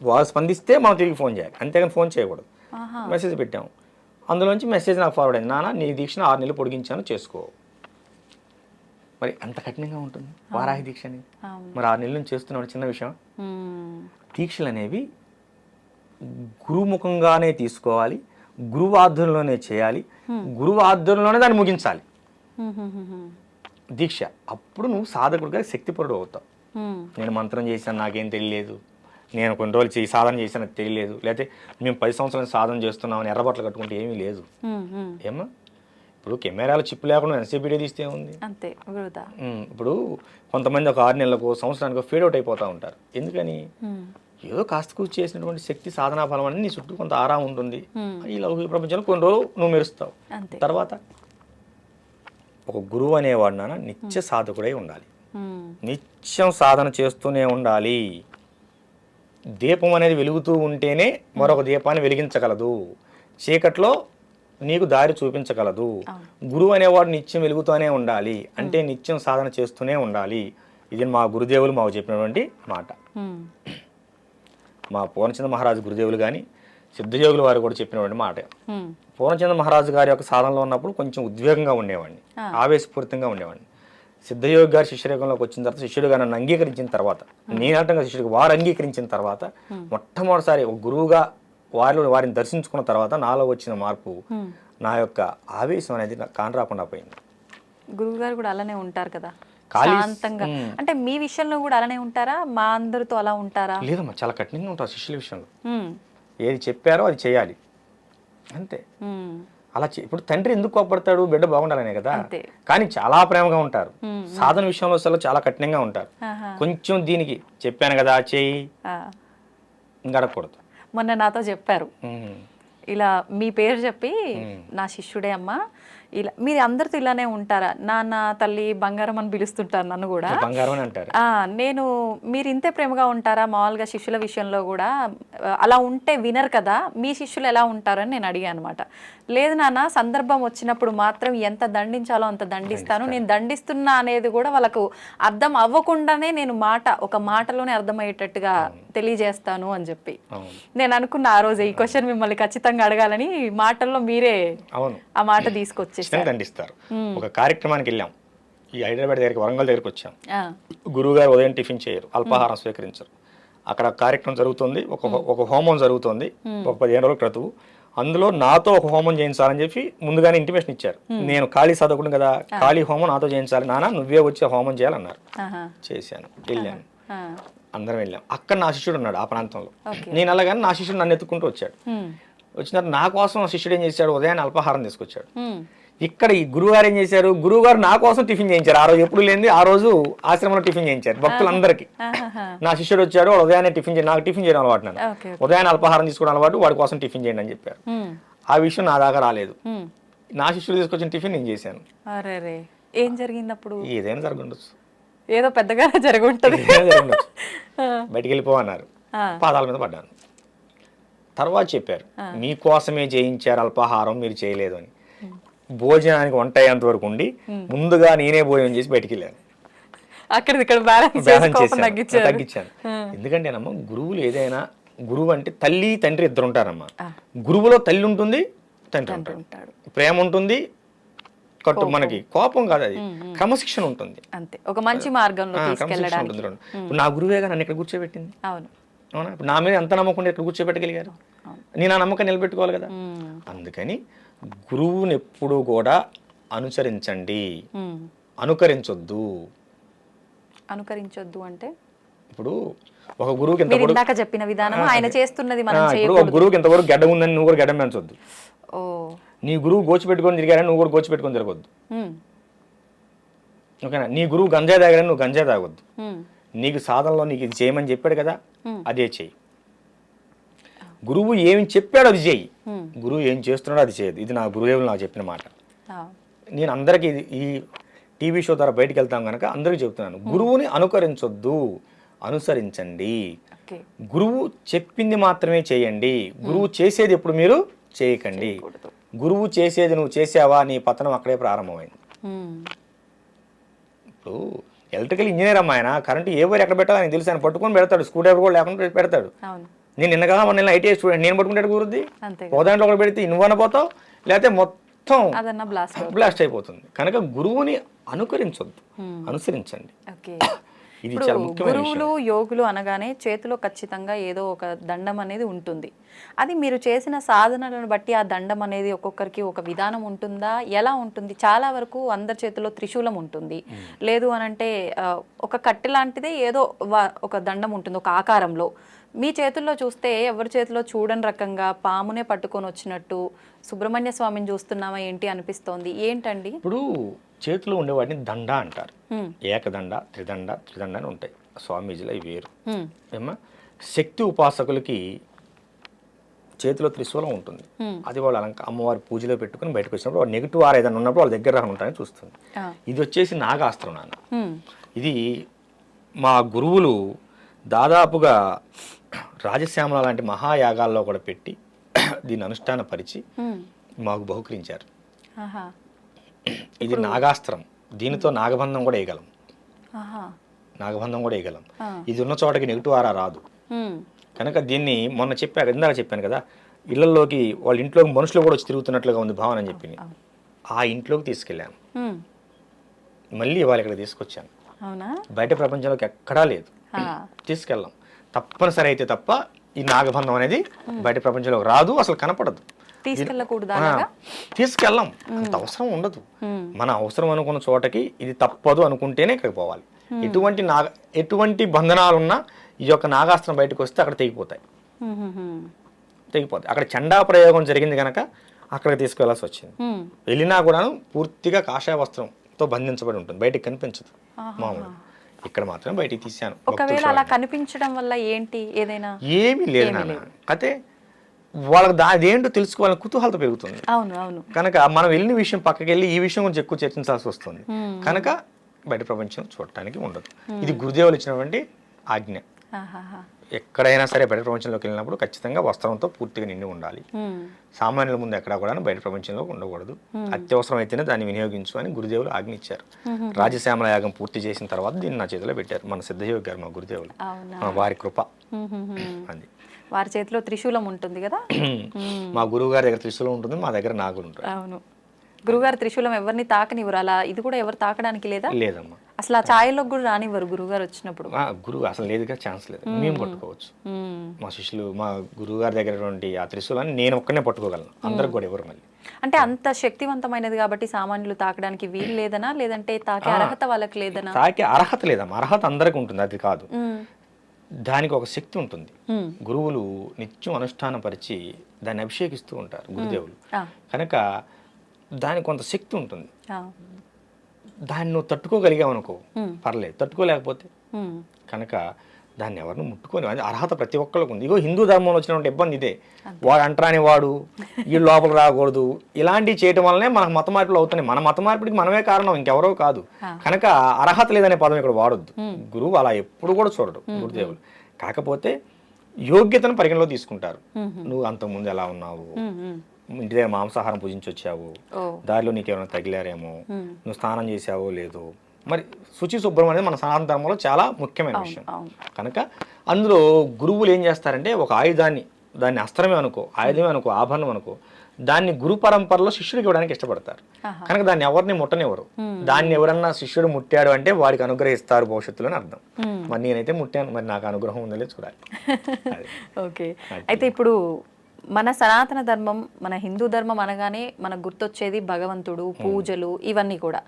Speaker 2: వాళ్ళు స్పందిస్తే మనం తిరిగి ఫోన్ చేయాలి, అంతేగాని ఫోన్ చేయకూడదు. మెసేజ్ పెట్టాము, అందులోంచి మెసేజ్ నాకు ఫార్వర్డ్ అయింది, నాన్న నీ దీక్షను 6 నెలలు పొడిగించాను, చేసుకో. మరి అంత కఠినంగా ఉంటుంది వారాహి దీక్ష అనేది. మరి 6 నెలల నుంచి చేస్తున్నాడు, చిన్న విషయం. దీక్షలు అనేవి గురుముఖంగానే తీసుకోవాలి, గురువు ఆధ్వర్యంలోనే చేయాలి, గురువు ఆధ్వర్యంలోనే దాన్ని ముగించాలి దీక్ష. అప్పుడు నువ్వు సాధకుడిగా శక్తిపరుడు అవుతావు. నేను మంత్రం చేశాను నాకేం తెలియలేదు, నేను కొన్ని రోజులు సాధన చేశాను తెలియలేదు, లేకపోతే మేము 10 సంవత్సరాలు సాధన చేస్తున్నామని ఎర్రబట్టలు కట్టుకుంటే ఏమీ లేదు. ఏమా ఇప్పుడు కెమెరాల చిప్పు లేకుండా ఎంతసేపు వీడియో తీస్తే ఉంది
Speaker 1: అంతే.
Speaker 2: ఇప్పుడు కొంతమంది ఒక 6 నెలలకు సంవత్సరానికి ఫేడ్ అవుట్ అయిపోతూ ఉంటారు. ఎందుకని? ఏదో కాస్త కూర్చి చేసినటువంటి శక్తి సాధనా ఫలం అనేది నీ చుట్టూ కొంత ఆరా ఉంటుంది. ఈ లౌకిక ప్రపంచంలో కొన్ని రోజులు నువ్వు మెరుస్తావు, తర్వాత ఒక గురువు అనేవాడు నాన్న నిత్య సాధకుడై ఉండాలి, నిత్యం సాధన చేస్తూనే ఉండాలి. దీపం అనేది వెలుగుతూ ఉంటేనే మరొక దీపాన్ని వెలిగించగలదు, చీకట్లో నీకు దారి చూపించగలదు. గురువు అనేవాడు నిత్యం వెలుగుతూనే ఉండాలి, అంటే నిత్యం సాధన చేస్తూనే ఉండాలి. ఇది మా గురుదేవులు మాకు చెప్పినటువంటి మాట. మా పూర్ణచంద్ర మహారాజు గురుదేవులు కానీ సిద్ధయోగులు వారు కూడా చెప్పినటువంటి మాట. పూర్ణచంద్ర మహారాజు గారి యొక్క సాధనలో ఉన్నప్పుడు కొంచెం ఉద్వేగంగా ఉండేవాడిని, ఆవేశపూరితంగా ఉండేవాడిని. సిద్ధయోగి గారి శిష్యరేఖంలోకి వచ్చిన తర్వాత, శిష్యుడుగా నన్ను అంగీకరించిన తర్వాత, నేనంటంగా శిష్యుడికి వారు అంగీకరించిన తర్వాత, మొట్టమొదటిసారి ఒక గురువుగా వారిని దర్శించుకున్న తర్వాత నాలో వచ్చిన మార్పు, నా యొక్క ఆవేశం అనేది కానరాకుండా పోయింది.
Speaker 1: గురువు గారు కూడా అలానే ఉంటారు కదా. శాంతంగా. అంటే మీ విషయంలో కూడా అలానే ఉంటారా? మా అందరితో అలా ఉంటారా?
Speaker 2: లేదమ్మా, చాలా కఠినంగా ఉంటారు శిష్యుల విషయంలో.
Speaker 1: ఉమ్,
Speaker 2: ఏది చెప్పారో అది చేయాలి అంతే.
Speaker 1: ఉమ్,
Speaker 2: అలా ఇప్పుడు తండ్రి ఎందుకు కోపడతాడు? బిడ్డ బాగుండాలనే కదా.
Speaker 1: అంతే.
Speaker 2: కానీ చాలా ప్రేమగా ఉంటారు. సాధన విషయంలో అసలు చాలా కఠినంగా ఉంటారు.
Speaker 1: ఆహా.
Speaker 2: కొంచెం దీనికి చెప్పాను కదా చేయి
Speaker 1: ఆ.
Speaker 2: ఇంకా అడగకూడదు.
Speaker 1: మొన్న నాతో చెప్పారు,
Speaker 2: ఉమ్.
Speaker 1: ఇలా మీ పేరు చెప్పి నా శిష్యుడే అమ్మా, ఇలా మీరు అందరితో ఇలానే ఉంటారా? నాన్న తల్లి బంగారం అని పిలుస్తుంటారు నన్ను కూడా.
Speaker 2: బంగారం అని అంటారు.
Speaker 1: నేను మీరు ఇంతే ప్రేమగా ఉంటారా మామూలుగా శిష్యుల విషయంలో కూడా? అలా ఉంటే వినరు కదా, మీ శిష్యులు ఎలా ఉంటారని నేను అడిగాను అనమాట. లేదు నాన్న, సందర్భం వచ్చినప్పుడు మాత్రం ఎంత దండించాలో అంత దండిస్తాను. నేను దండిస్తున్నా అనేది కూడా వాళ్ళకు అర్థం అవ్వకుండానే నేను ఒక మాటలోనే అర్థమయ్యేటట్టుగా తెలియజేస్తాను అని చెప్పి నేను అనుకున్న ఆ రోజు ఈ క్వశ్చన్ మిమ్మల్ని ఖచ్చితంగా అడగాలని మాటల్లో మీరే ఆ మాట తీసుకొచ్చేసారు.
Speaker 2: దండిస్తారు. ఒక కార్యక్రమానికి వెళ్ళాం, ఈ హైదరాబాద్ దగ్గరికి, వరంగల్ దగ్గరికి వచ్చాం. గురువు గారు ఉదయం టిఫిన్ చేయరు, అల్పాహారం స్వీకరించరు. అక్కడ కార్యక్రమం జరుగుతుంది, ఒక హోమం జరుగుతుంది, ఒక 15 రోజుల క్రితం. అందులో నాతో ఒక హోమం చేయించాలని చెప్పి ముందుగానే ఇంటిమేషన్ ఇచ్చారు. నేను ఖాళీ చదవకుండా కదా, ఖాళీ హోమం నాతో చేయించాలి నాన్న, నువ్వే వచ్చి హోమం చేయాలన్నారు. చేశాను, వెళ్ళాను, అందరం వెళ్ళాం. అక్కడ నా శిష్యుడు ఉన్నాడు ఆ ప్రాంతంలో. నేను అలాగని నా శిష్యుడు నన్ను ఎత్తుకుంటూ వచ్చాడు. వచ్చినారు నా కోసం ఆ శిష్యుడు ఏం చేశాడు, ఉదయాన్నే అల్పాహారం తీసుకొచ్చాడు. ఇక్కడ ఈ గురువుగారు ఏం చేశారు, గురువుగారు నా కోసం టిఫిన్ చేయించారు. ఆ రోజు ఎప్పుడు లేని ఆ రోజు ఆశ్రమంలో టిఫిన్ చేయించారు భక్తులందరికీ. నా శిష్యుడు వచ్చాడు, వాడు ఉదయాన్నే టిఫిన్ నాకు టిఫిన్ చేయడం అలవాటు, నన్ను ఉదయాన్నే అల్పాహారం తీసుకోవడం అలవాటు, వాడి కోసం టిఫిన్ చేయండి అని చెప్పారు. ఆ విషయం నా దాకా రాలేదు. నా శిష్యుడు తీసుకొచ్చిన టిఫిన్ నేను చేశాను.
Speaker 1: ఏం జరిగింది అప్పుడు?
Speaker 2: ఏదైనా జరగండొచ్చు,
Speaker 1: ఏదో పెద్దగా జరుగుంటది.
Speaker 2: బయటికి వెళ్ళిపోవన్నారు, పాదాల మీద పడ్డాను. తర్వాత చెప్పారు, మీకోసమే చేయించారు అల్పాహారం, మీరు చేయలేదు అని. భోజనానికి వంట అయ్యేంత వరకు ఉండి ముందుగా నేనే భోజనం చేసి బయటికి వెళ్ళాను. తగ్గించాను. ఎందుకంటేనమ్మా, గురువులు ఏదైనా, గురువు అంటే తల్లి తండ్రి ఇద్దరు ఉంటారమ్మా. గురువులో తల్లి ఉంటుంది, తండ్రి ఉంటాడు, ప్రేమ ఉంటుంది, మనకి కోపం కాదు, అది క్రమశిక్షణ ఉంటుంది.
Speaker 1: అంతే, ఒక మంచి మార్గంలో తీసుకెళ్ళడానికి.
Speaker 2: ఇప్పుడు నా గురువేగా నన్ను ఇక్కడ కూర్చోబెట్టింది. అవునా? ఇప్పుడు నా మీద ఎంత నమ్మకం ఇక్కడ కూర్చోబెట్టగలిగారు, నేను ఆ నమ్మకం నిలబెట్టుకోవాలి కదా. అందుకని గురువుని ఎప్పుడు కూడా అనుసరించండి, అనుకరించొద్దు.
Speaker 1: అనుకరించొద్దు అంటే
Speaker 2: ఇప్పుడు ఒక గురువుకి
Speaker 1: ఇందాక చెప్పిన విధానం ఆయన చేస్తున్నది మనం చేయకూడదు.
Speaker 2: ఇప్పుడు ఒక గురువుకి ఇంతవరకు గడ్డ ఉందని నువ్వు కూడా గడ్డం పెంచొద్దు. నీ గురువు గోచిపెట్టుకొని తిరిగారని నువ్వు కూడా గోచిపెట్టుకొని తిరగొద్దు. ఓకేనా? నీ గురువు గంజాయి తాగారని నువ్వు గంజాయి తాగొద్దు. నీకు సాధనలో నీకు ఇది చేయమని చెప్పాడు కదా, అదే చెయ్యి. గురువు ఏమి చెప్పాడు అది చెయ్యి, గురువు ఏం చేస్తున్నాడో అది చేయదు. ఇది నా గురుదేవులు నాకు చెప్పిన మాట. నేను అందరికీ ఈ టీవీ షో ద్వారా బయటకు వెళ్తాం కనుక అందరికీ చెప్తున్నాను, గురువుని అనుకరించొద్దు, అనుసరించండి. గురువు చెప్పింది మాత్రమే చేయండి, గురువు చేసేది ఎప్పుడు మీరు చేయకండి. గురువు చేసేది నువ్వు చేసావా, నీ పతనం అక్కడే ప్రారంభమైంది. ఇప్పుడు ఎలక్ట్రికల్ ఇంజనీర్ అమ్మా, ఆయన కరెంటు ఏ వైర్ ఎక్కడ పెట్టాలో ఆయన తెలుసు, ఆయన పట్టుకొని పెడతాడు, స్క్రూ డ్రైవర్ కూడా లేకుండా పెడతాడు. నేను నిన్నగా మొన్న ఐటీఐ స్టూడెంట్, నేను పట్టుకుంటే కుదురుద్ది, ఓ దాంట్లో ఒకటి పెడితే నువ్వన్న పోతావు, లేకపోతే మొత్తం బ్లాస్ట్ అయిపోతుంది. కనుక గురువుని అనుకరించొద్దు, అనుసరించండి. ఇది చాలా ముఖ్యమైన విషయం.
Speaker 1: గురువులు యోగులు అనగానే చేతిలో ఖచ్చితంగా ఏదో ఒక దండం అనేది ఉంటుంది. అది మీరు చేసిన సాధనలను బట్టి ఆ దండం అనేది ఒక్కొక్కరికి ఒక విధానం ఉంటుందా, ఎలా ఉంటుంది? చాలా వరకు అందరి చేతిలో త్రిశూలం ఉంటుంది, లేదు అనంటే ఒక కట్టె లాంటిదే ఏదో ఒక దండం ఉంటుంది ఒక ఆకారంలో. మీ చేతుల్లో చూస్తే ఎవరి చేతిలో చూడని రకంగా పామునే పట్టుకొని వచ్చినట్టు సుబ్రహ్మణ్య స్వామిని చూస్తున్నామా ఏంటి అనిపిస్తోంది. ఏంటండి?
Speaker 2: ఇప్పుడు చేతిలో ఉండేవాడిని దండ అంటారు, ఏకదండ, త్రిదండ అని ఉంటాయి. స్వామీజీలో ఇవి వేరు. ఏమా, శక్తి ఉపాసకులకి చేతిలో త్రిశూలం ఉంటుంది, అది వాళ్ళు అమ్మవారి పూజలో పెట్టుకుని బయటకు వచ్చినప్పుడు వాళ్ళు నెగిటివ్ ఏదైనా ఉన్నప్పుడు వాళ్ళ దగ్గర ఉంటాయని చూస్తుంది. ఇది వచ్చేసి నాగాస్త్రం నాన్న. ఇది మా గురువులు దాదాపుగా రాజశ్యామల లాంటి మహాయాగాల్లో కూడా పెట్టి దీన్ని అనుష్ఠానపరిచి మాకు బహుకరించారు. ఇది నాగాస్త్రం, దీనితో నాగబంధం కూడా వేయగలం, నాగబంధం కూడా వేయగలం. ఇది ఉన్న చోటకి నెగిటివ్ ఆరా రాదు. కనుక దీన్ని మొన్న ఇందాక చెప్పాను కదా, ఇళ్లలోకి వాళ్ళ ఇంట్లోకి మనుషులు కూడా వచ్చి తిరుగుతున్నట్లుగా ఉంది భావన అని చెప్పి ఆ ఇంట్లోకి తీసుకెళ్ళాను, మళ్ళీ ఇవాళ ఇక్కడ తీసుకొచ్చాను. బయట ప్రపంచంలోకి ఎక్కడా లేదు, తీసుకెళ్ళాం. తప్పనిసరి అయితే తప్ప ఈ నాగబంధం అనేది బయట ప్రపంచంలోకి రాదు, అసలు కనపడదు.
Speaker 1: తీసుకెళ్ళకూడదు అలాగా?
Speaker 2: తీసుకెళ్ళం, అంత అవసరం ఉండదు. మన అవసరం అనుకున్న చోటకి ఇది తప్పదు అనుకుంటేనే ఇక్కడికి పోవాలి. ఎటువంటి బంధనాలున్నా ఈ యొక్క నాగాస్త్రం బయటకు వస్తే అక్కడ తెగిపోతాయి. అక్కడ చండా ప్రయోగం జరిగింది కనుక అక్కడికి తీసుకెళ్లాల్సి వచ్చింది. వెళ్ళినా కూడా పూర్తిగా కాషాయ వస్త్రంతో బంధించబడి ఉంటుంది, బయటికి కనిపించదు మామూలు. ఇక్కడ మాత్రం బయటికి తీశాను.
Speaker 1: ఒకవేళ అలా కనిపించడం వల్ల ఏంటి, ఏదైనా?
Speaker 2: ఏమీ లేదు నాన్న. అయితే వాళ్ళకి అదేంటో తెలుసుకోవాలని కుతూహలత పెరుగుతుంది.
Speaker 1: అవును అవును.
Speaker 2: కనుక మనం వెళ్ళిన విషయం పక్కకి వెళ్ళి ఈ విషయం గురించి ఎక్కువ చర్చించాల్సి వస్తుంది. కనుక బయట ప్రపంచం చూడటానికి ఉండదు. ఇది గురుదేవులు ఇచ్చినటువంటి ఆజ్ఞ. ఎక్కడైనా సరే బయట ప్రపంచంలోకి వెళ్ళినప్పుడు ఖచ్చితంగా వస్త్రంతో పూర్తిగా నిండి ఉండాలి. సామాన్యుల ముందు ఎక్కడా కూడా బయట ప్రపంచంలో ఉండకూడదు. అత్యవసరం అయితేనే దాన్ని వినియోగించు అని గురుదేవులు ఆజ్ఞ ఇచ్చారు. రాజశ్యామల యాగం పూర్తి చేసిన తర్వాత దీన్ని నా చేతిలో పెట్టారు మన సిద్ధయోగి గారు, మా గురుదేవులు, వారి కృప అది.
Speaker 1: వారి చేతిలో త్రిశూలం ఉంటుంది కదా.
Speaker 2: మా గురువు గారి దగ్గర త్రిశూలం ఉంటుంది, మా దగ్గర నాగులు ఉంటారు.
Speaker 1: అవును. గురుగారు త్రిశూలం ఎవరిని తాకనివ్వరు, అలా ఇది కూడా ఎవరు తాకడానికి లేదా?
Speaker 2: లేదమ్మా,
Speaker 1: అసలు ఆ ఛాయల్లోకి కూడా రానివ్వరు గురుగారు వచ్చినప్పుడు.
Speaker 2: గురువు అసలు లేదుగా, ఛాన్స్ లేదు. మేము పట్టుకోవచ్చు. మా శిష్యులు మా గురువు గారి దగ్గర ఆ త్రిశూలాన్ని నేను ఒక్కనే పట్టుకోగలను, అందరికి కూడా ఎవరు. మళ్ళీ
Speaker 1: అంటే అంత శక్తివంతమైనది కాబట్టి సామాన్యులు తాకడానికి వీలు లేదనా, లేదంటే తాకే అర్హత వాళ్ళకి లేదనా?
Speaker 2: తాకే అర్హత లేదమ్మా, అర్హత అందరికి ఉంటుంది, అది కాదు. దానికి ఒక శక్తి ఉంటుంది. గురువులు నిత్యం అనుష్ఠానం పరిచి దాన్ని అభిషేకిస్తూ ఉంటారు గురుదేవులు. కనుక దానికి కొంత శక్తి ఉంటుంది. దాన్ని నువ్వు తట్టుకోగలిగావు అనుకో పర్లేదు, తట్టుకోలేకపోతే కనుక దాన్ని ఎవరిని ముట్టుకొని, అది అర్హత ప్రతి ఒక్కరికి ఉంది. ఇగో హిందూ ధర్మంలో వచ్చినటువంటి ఇబ్బంది ఇదే, వాడు అంటరాని వాడు, ఈ లోపల రాకూడదు, ఇలాంటివి చేయటం వల్లనే మనకు మత మార్పులు అవుతున్నాయి. మన మత మార్పిడికి మనమే కారణం, ఇంకెవరో కాదు. కనుక అర్హత లేదనే పదం ఇక్కడ వాడొద్దు. గురువు అలా ఎప్పుడు కూడా చూడడు గురుదేవులు. కాకపోతే యోగ్యతను పరిగణలో తీసుకుంటారు. నువ్వు అంతకుముందు ఎలా ఉన్నావు, ఇంటి దగ్గర మాంసాహారం పూజించి వచ్చావు, దారిలో నీకేమైనా తగిలారేమో, నువ్వు స్నానం చేసావో లేదో, మరి శుచి శుభ్రం అనేది మన సనాతన ధర్మంలో చాలా ముఖ్యమైన విషయం. కనుక అందులో గురువులు ఏం చేస్తారంటే ఒక ఆయుధాన్ని, దాన్ని అస్త్రమే అనుకో, ఆయుధమే అనుకో, ఆభరణం అనుకో, దాన్ని గురు పరంపరలో శిష్యుడికి ఇవ్వడానికి ఇష్టపడతారు. కనుక దాన్ని ఎవరిని ముట్టనివ్వరు. దాన్ని ఎవరన్నా శిష్యుడు ముట్టాడు అంటే వాడికి అనుగ్రహిస్తారు భవిష్యత్తులో అని అర్థం. మరి నేనైతే ముట్టాను, మరి నాకు అనుగ్రహం ఉందో చూడాలి.
Speaker 1: ఓకే. అయితే ఇప్పుడు మన సనాతన ధర్మం, మన హిందూ ధర్మం అనగానే మనకు గుర్తొచ్చేది భగవంతుడు, పూజలు, ఇవన్నీ కూడా.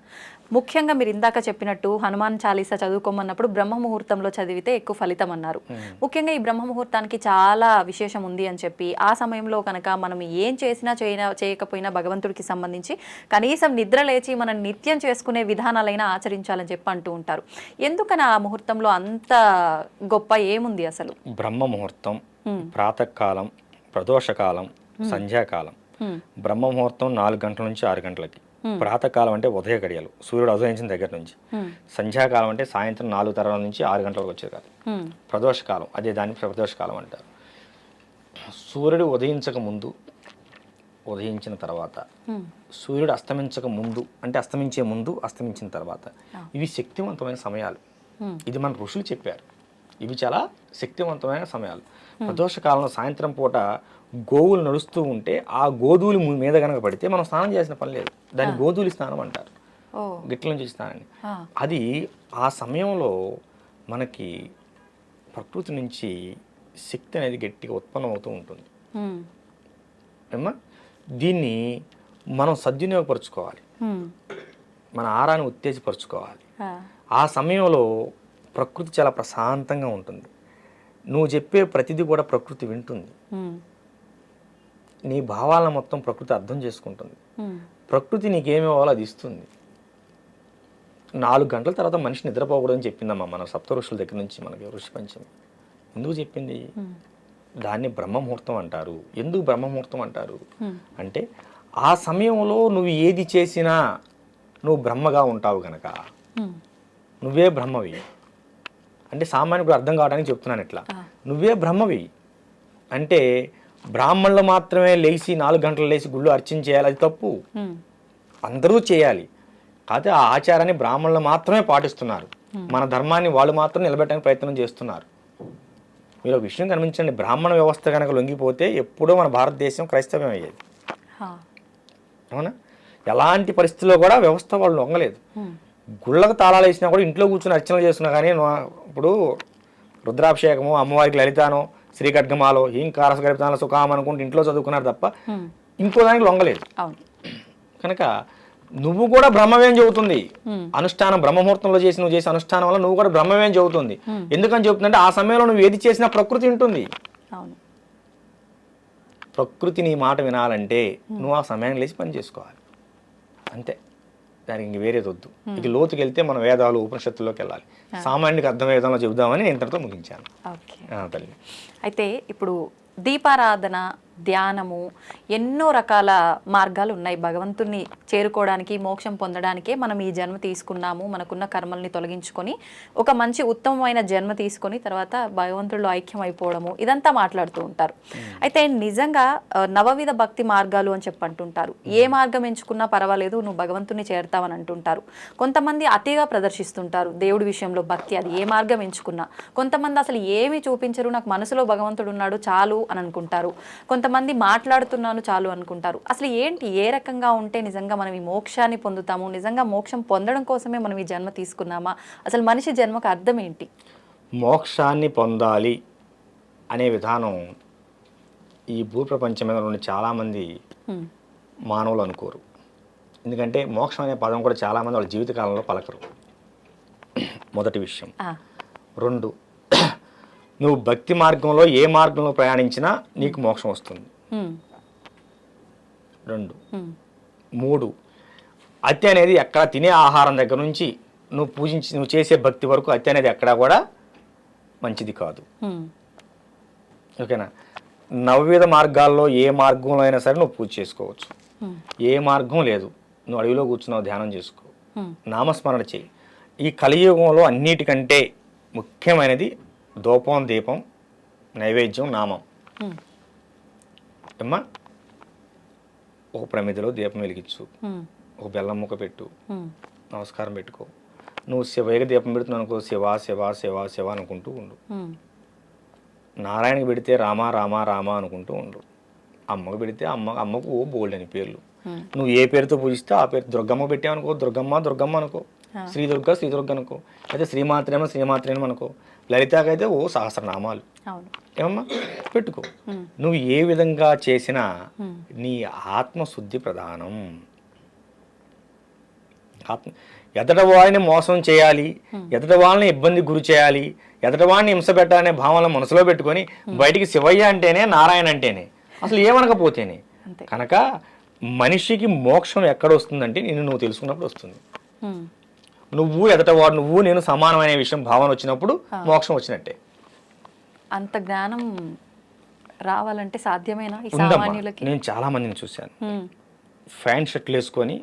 Speaker 1: ముఖ్యంగా మీరు ఇందాక చెప్పినట్టు హనుమాన్ చాలీసా చదువుకోమన్నప్పుడు బ్రహ్మ ముహూర్తంలో చదివితే ఎక్కువ ఫలితం అన్నారు. ముఖ్యంగా ఈ బ్రహ్మ ముహూర్తానికి చాలా విశేషం ఉంది అని చెప్పి, ఆ సమయంలో కనుక మనం ఏం చేసినా చేయకపోయినా భగవంతుడికి సంబంధించి కనీసం నిద్ర లేచి మనం నిత్యం చేసుకునే విధానాలైనా ఆచరించాలని చెప్పి అంటూ ఉంటారు. ఎందుకని ఆ ముహూర్తంలో అంత గొప్ప ఏముంది అసలు?
Speaker 2: బ్రహ్మ ముహూర్తం, ప్రాతకాలం, ప్రదోషకాలం, సంధ్యాకాలం. బ్రహ్మ ముహూర్తం 4 గంటల నుంచి 6 గంటలకి. ప్రాతకాలం అంటే ఉదయ గడియలు, సూర్యుడు ఉదయించిన దగ్గర నుంచి. సంధ్యాకాలం అంటే సాయంత్రం 4 తర్వాత నుంచి 6 గంటల వరకు వచ్చేది కాదు. ప్రదోషకాలం, అదే దాన్ని ప్రదోషకాలం అంటారు. సూర్యుడు ఉదయించక ముందు, ఉదయించిన తర్వాత, సూర్యుడు అస్తమించక ముందు అంటే అస్తమించే ముందు, అస్తమించిన తర్వాత, ఇవి శక్తివంతమైన సమయాలు. ఇది మన ఋషులు చెప్పారు, ఇవి చాలా శక్తివంతమైన సమయాలు. ప్రదోషకాలంలో సాయంత్రం పూట గోవులు నడుస్తూ ఉంటే ఆ గోధూలి మీద కనుక పడితే మనం స్నానం చేసిన పని లేదు, దాన్ని గోధూలి స్నానం అంటారు, గిట్ల నుంచి స్నానాన్ని. అది ఆ సమయంలో మనకి ప్రకృతి నుంచి శక్తి అనేది గట్టిగా ఉత్పన్నం అవుతూ ఉంటుంది. ఏమ్మా, దీన్ని మనం సద్వినియోగపరుచుకోవాలి, మన ఆహారాన్ని ఉత్తేజపరుచుకోవాలి. ఆ సమయంలో ప్రకృతి చాలా ప్రశాంతంగా ఉంటుంది. నువ్వు చెప్పే ప్రతిదీ కూడా ప్రకృతి వింటుంది. నీ భావాలను మొత్తం ప్రకృతి అర్థం చేసుకుంటుంది. ప్రకృతి నీకేమి ఇవ్వాలో అది ఇస్తుంది. 4 గంటల తర్వాత మనిషి నిద్రపోకూడదని చెప్పిందమ్మా మన సప్త ఋషుల దగ్గర నుంచి మనకి ఋషి పంచమి. ఎందుకు చెప్పింది? దాన్ని బ్రహ్మముహూర్తం అంటారు. ఎందుకు బ్రహ్మముహూర్తం అంటారు అంటే ఆ సమయంలో నువ్వు ఏది చేసినా నువ్వు బ్రహ్మగా ఉంటావు గనక, నువ్వే బ్రహ్మవి. అంటే సామాన్యుడు అర్థం కావడానికి చెప్తున్నాను ఇట్లా, నువ్వే బ్రహ్మవి అంటే బ్రాహ్మణులు మాత్రమే లేచి 4 గంటలు లేచి గుళ్ళు అర్చన చేయాలి, అది తప్పు. అందరూ చేయాలి, కాకపోతే ఆ ఆచారాన్ని బ్రాహ్మణులు మాత్రమే పాటిస్తున్నారు. మన ధర్మాన్ని వాళ్ళు మాత్రం నిలబెట్టడానికి ప్రయత్నం చేస్తున్నారు. మీరు ఒక విషయం గమనించండి, బ్రాహ్మణ వ్యవస్థ కనుక లొంగిపోతే ఎప్పుడో మన భారతదేశం క్రైస్తవ్యం అయ్యేది. అవునా? ఎలాంటి పరిస్థితుల్లో కూడా వ్యవస్థ వాళ్ళు లొంగలేదు. గుళ్ళకు తాళాలు వేసినా కూడా ఇంట్లో కూర్చొని అర్చనలు చేస్తున్నా కానీ, ఇప్పుడు రుద్రాభిషేకము, అమ్మవారికి లలితానో, శ్రీఖడ్గమాలో, హీంకారస గరితానో సుఖాం అనుకుంటూ ఇంట్లో చదువుకున్నారు తప్ప ఇంకో దానికి లొంగలేదు.
Speaker 1: అవును.
Speaker 2: కనుక నువ్వు కూడా బ్రహ్మవేం చెబుతుంది. అనుష్ఠానం బ్రహ్మముహూర్తంలో నువ్వు చేసే అనుష్ఠానం వల్ల నువ్వు కూడా బ్రహ్మవేం చెబుతుంది. ఎందుకని చెబుతుందంటే ఆ సమయంలో నువ్వు ఏది చేసినా ప్రకృతి ఉంటుంది.
Speaker 1: అవును.
Speaker 2: ప్రకృతి నీ మాట వినాలంటే నువ్వు ఆ సమయాన్ని లేచి పని చేసుకోవాలి అంతే. దానికి ఇంక వేరేది వద్దు. ఇక లోతుకి వెళ్తే మనం వేదాలు ఉపనిషత్తుల్లోకి వెళ్ళాలి. సామాన్యుడికి అర్థమయ్యే విధంలో చెబుదామని నేను ఇంతటితో ముగించాను. తల్లి,
Speaker 1: అయితే ఇప్పుడు దీపారాధన, ధ్యానము, ఎన్నో రకాల మార్గాలు ఉన్నాయి భగవంతుణ్ణి చేరుకోవడానికి, మోక్షం పొందడానికే మనం ఈ జన్మ తీసుకున్నాము. మనకున్న కర్మల్ని తొలగించుకొని ఒక మంచి ఉత్తమమైన జన్మ తీసుకొని తర్వాత భగవంతుడిలో ఐక్యం అయిపోవడము, ఇదంతా మాట్లాడుతూ ఉంటారు. అయితే నిజంగా నవవిధ భక్తి మార్గాలు అని చెప్పి అంటుంటారు. ఏ మార్గం ఎంచుకున్నా పర్వాలేదు, నువ్వు భగవంతుని చేరుతావని అంటుంటారు. కొంతమంది అతిగా ప్రదర్శిస్తుంటారు దేవుడి విషయంలో భక్తి, అది ఏ మార్గం ఎంచుకున్నా. కొంతమంది అసలు ఏమీ చూపించరు, నాకు మనసులో భగవంతుడు ఉన్నాడు చాలు అని అనుకుంటారు. కొంతమంది మాట్లాడుతున్నాను చాలు అనుకుంటారు. అసలు ఏంటి, ఏ రకంగా ఉంటే నిజంగా మనం ఈ మోక్షాన్ని పొందుతాము? నిజంగా మోక్షం పొందడం కోసమే మనం ఈ జన్మ తీసుకున్నామా? అసలు మనిషి జన్మకు అర్థం ఏంటి?
Speaker 2: మోక్షాన్ని పొందాలి అనే విధానం ఈ భూప్రపంచం మీద నుండి చాలామంది మానవులు అనుకోరు. ఎందుకంటే మోక్షం అనే పదం కూడా చాలామంది వాళ్ళ జీవితకాలంలో పలకరు. మొదటి విషయం. రెండు, నువ్వు భక్తి మార్గంలో ఏ మార్గంలో ప్రయాణించినా నీకు మోక్షం వస్తుంది. రెండు. మూడు, అతి అనేది ఎక్కడ తినే ఆహారం దగ్గర నుంచి నువ్వు చేసే భక్తి వరకు అతి అనేది ఎక్కడా కూడా మంచిది కాదు. ఓకేనా? నవవిధ మార్గాల్లో ఏ మార్గంలో అయినా సరే నువ్వు పూజ చేసుకోవచ్చు. ఏ మార్గం లేదు, నువ్వు అడవిలో కూర్చున్నావు, ధ్యానం చేసుకో, నామస్మరణ చేయి. ఈ కలియుగంలో అన్నిటికంటే ముఖ్యమైనది ధూపం, దీపం, నైవేద్యం, నామం. అమ్మా, ఒక ప్రమిదిలో దీపం వెలిగించు, ఒక బెల్లం ముక్క పెట్టు, నమస్కారం పెట్టుకో. నువ్వు శివయ్యకి దీపం పెడుతున్నావు అనుకో, శివ శివ శివ శివ అనుకుంటూ ఉండు. నారాయణకి పెడితే రామ రామ రామ అనుకుంటూ ఉండు. అమ్మకు పెడితే అమ్మకు బోల్డ్ అని పేర్లు. నువ్వు ఏ పేరుతో పూజిస్తే ఆ పేరు. దుర్గమ్మ పెట్టావనుకో, దుర్గమ్మ దుర్గమ్మ అనుకో, శ్రీదుర్గ శ్రీదుర్గ అనుకో, అయితే శ్రీమాత్రేమో శ్రీమాత్రేమో అనుకో, లలితాకైతే ఓ సహస్రనామాలు. ఏమమ్మా పెట్టుకో. నువ్వు ఏ విధంగా చేసినా నీ ఆత్మశుద్ధి ప్రధానం. ఎదట వాడిని మోసం చేయాలి, ఎదట వాళ్ళని ఇబ్బంది గురి చేయాలి, ఎదట వాడిని హింస పెట్టాలనే భావనలు మనసులో పెట్టుకొని బయటికి శివయ్య అంటేనే, నారాయణ అంటేనే, అసలు ఏమనకపోతేనే. కనుక మనిషికి మోక్షం ఎక్కడ వస్తుందంటే నువ్వు తెలుసుకున్నప్పుడు వస్తుంది. నువ్వు ఎదటవాడు, నువ్వు నేను సమానమైన విషయం భావన వచ్చినప్పుడు మోక్షం వచ్చినట్టే.
Speaker 1: అంత జ్ఞానం రావాలంటే సాధ్యమేనా ఈ సామాన్యులకి?
Speaker 2: నేను చాలా మందిని చూశాను, ఫ్యాంట్ షర్ట్లు వేసుకొని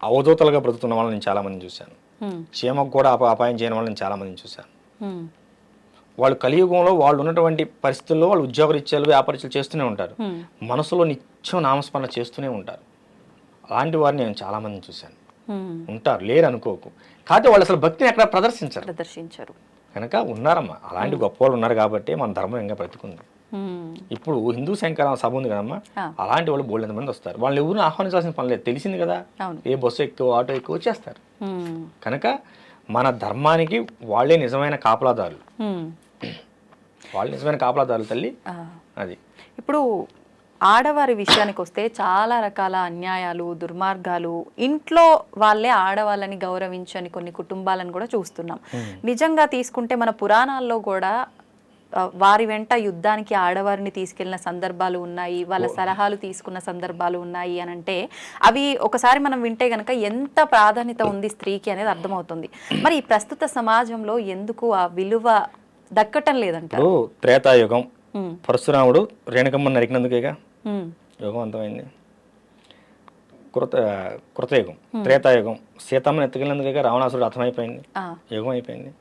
Speaker 2: అవధూతలుగా బ్రతుకుతున్న వాళ్ళని నేను చాలా మందిని చూశాను. చీమకు కూడా అపాయం చేయని వాళ్ళని చాలా మందిని చూశాను. వాళ్ళు కలియుగంలో వాళ్ళు ఉన్నటువంటి పరిస్థితుల్లో వాళ్ళు ఉద్యోగరీత్యాలు, వ్యాపారీత్యాలు చేస్తూనే ఉంటారు, మనసులో నిత్యం నామస్మరణ చేస్తూనే ఉంటారు. అలాంటి వారిని నేను చాలా మందిని చూశాను. ఉంటారు, లేరు అనుకోకు. కాకపోతే వాళ్ళు అసలు భక్తిని ఎక్కడ ప్రదర్శించరు. కనుక ఉన్నారమ్మా, అలాంటి గొప్ప వాళ్ళు ఉన్నారు కాబట్టి మన ధర్మం ఇంకా బ్రతుకుంది. ఇప్పుడు హిందూ శంకర సభ ఉంది కదమ్మా, అలాంటి వాళ్ళు బోల్డ్ మంది వస్తారు. వాళ్ళని ఎవరిని ఆహ్వానించాల్సిన పని లేదు, తెలిసింది కదా. ఏ బస్సు ఎక్కువ, ఆటో ఎక్కువ వచ్చేస్తారు. కనుక మన ధర్మానికి వాళ్ళే నిజమైన కాపలాదారులు. వాళ్ళు నిజమైన కాపలాదారులు తల్లి. అది
Speaker 1: ఇప్పుడు ఆడవారి విషయానికి వస్తే చాలా రకాల అన్యాయాలు, దుర్మార్గాలు, ఇంట్లో వాళ్ళే ఆడవాళ్ళని గౌరవించని కొన్ని కుటుంబాలను కూడా చూస్తున్నాం. నిజంగా తీసుకుంటే మన పురాణాల్లో కూడా వారి వెంట యుద్ధానికి ఆడవారిని తీసుకెళ్లిన సందర్భాలు ఉన్నాయి, వాళ్ళ సలహాలు తీసుకున్న సందర్భాలు ఉన్నాయి అని అంటే అవి ఒకసారి మనం వింటే గనక ఎంత ప్రాధాన్యత ఉంది స్త్రీకి అనేది అర్థమవుతుంది. మరి ఈ ప్రస్తుత సమాజంలో ఎందుకు ఆ విలువ దక్కటం లేదంటారు?
Speaker 2: త్రేతాయుగం పరశురాముడు రేణుకమ్మని నరికినందుకేగా యుగం అంతమైంది. కృతయుగం, త్రేతాయుగం సీతమ్మని ఎత్తుకెళ్ళినందుకేగా రావణాసురుడు అర్థమైపోయింది, యుగం అయిపోయింది.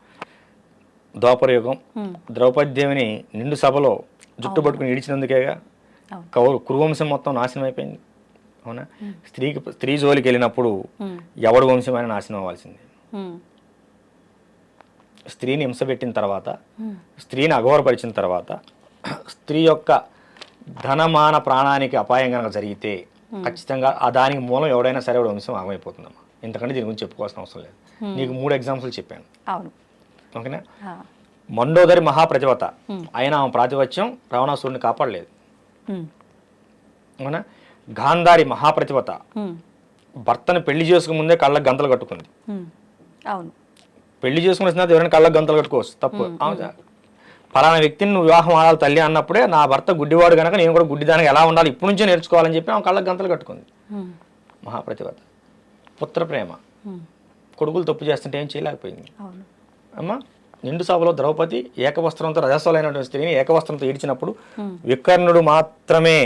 Speaker 2: ద్వాపర యుగం ద్రౌపదేవిని నిండు సభలో జుట్టు పట్టుకుని ఈడ్చినందుకేగా కురువంశం మొత్తం నాశనం అయిపోయింది. అవునా? స్త్రీ జోలికి వెళ్ళినప్పుడు ఎవడు వంశమైన నాశనం అవ్వాల్సింది. స్త్రీని హింస పెట్టిన తర్వాత, స్త్రీని అఘోరపరిచిన తర్వాత, స్త్రీ యొక్క ధనమాన ప్రాణానికి అపాయం కనుక జరిగితే ఖచ్చితంగా దానికి మూలం ఎవడైనా సరే వంశం ఆగమైపోతుందమ్మా. ఇంతకంటే దీని గురించి చెప్పుకోవాల్సిన అవసరం లేదు. నీకు 3 ఎగ్జాంపుల్ చెప్పాను. ఓకేనా? మండోదరి మహాప్రతివత, అయినా ఆమె ప్రాతిపత్యం రావణాసురుడిని కాపాడలేదు. అవునా? గాంధారి మహాప్రతివత భర్తను పెళ్లి చేసుకునే ముందే కళ్ళకు గంతలు కట్టుకుంది.
Speaker 1: అవును,
Speaker 2: పెళ్లి చేసుకుని వచ్చిన ఎవరైనా కళ్ళకు గంతలు కట్టుకోవచ్చు, తప్పు. పలానా వ్యక్తిని నువ్వు వివాహం ఆడాలి తల్లి అన్నప్పుడే నా భర్త గుడ్డివాడు కనుక నేను కూడా గుడ్డిదానికి ఎలా ఉండాలి ఇప్పటి నుంచే నేర్చుకోవాలని చెప్పి ఆమె కళ్ళకు గంతలు కట్టుకుంది. మహాప్రతివత. పుత్ర ప్రేమ. కొడుకులు తప్పు చేస్తుంటే ఏం చేయలేకపోయింది. అమ్మా, నిండు సభలో ద్రౌపది ఏకవస్త్రంతో రజస్వలైనటువంటి స్త్రీని ఏకవస్త్రంతో ఈడ్చినప్పుడు వికర్ణుడు మాత్రమే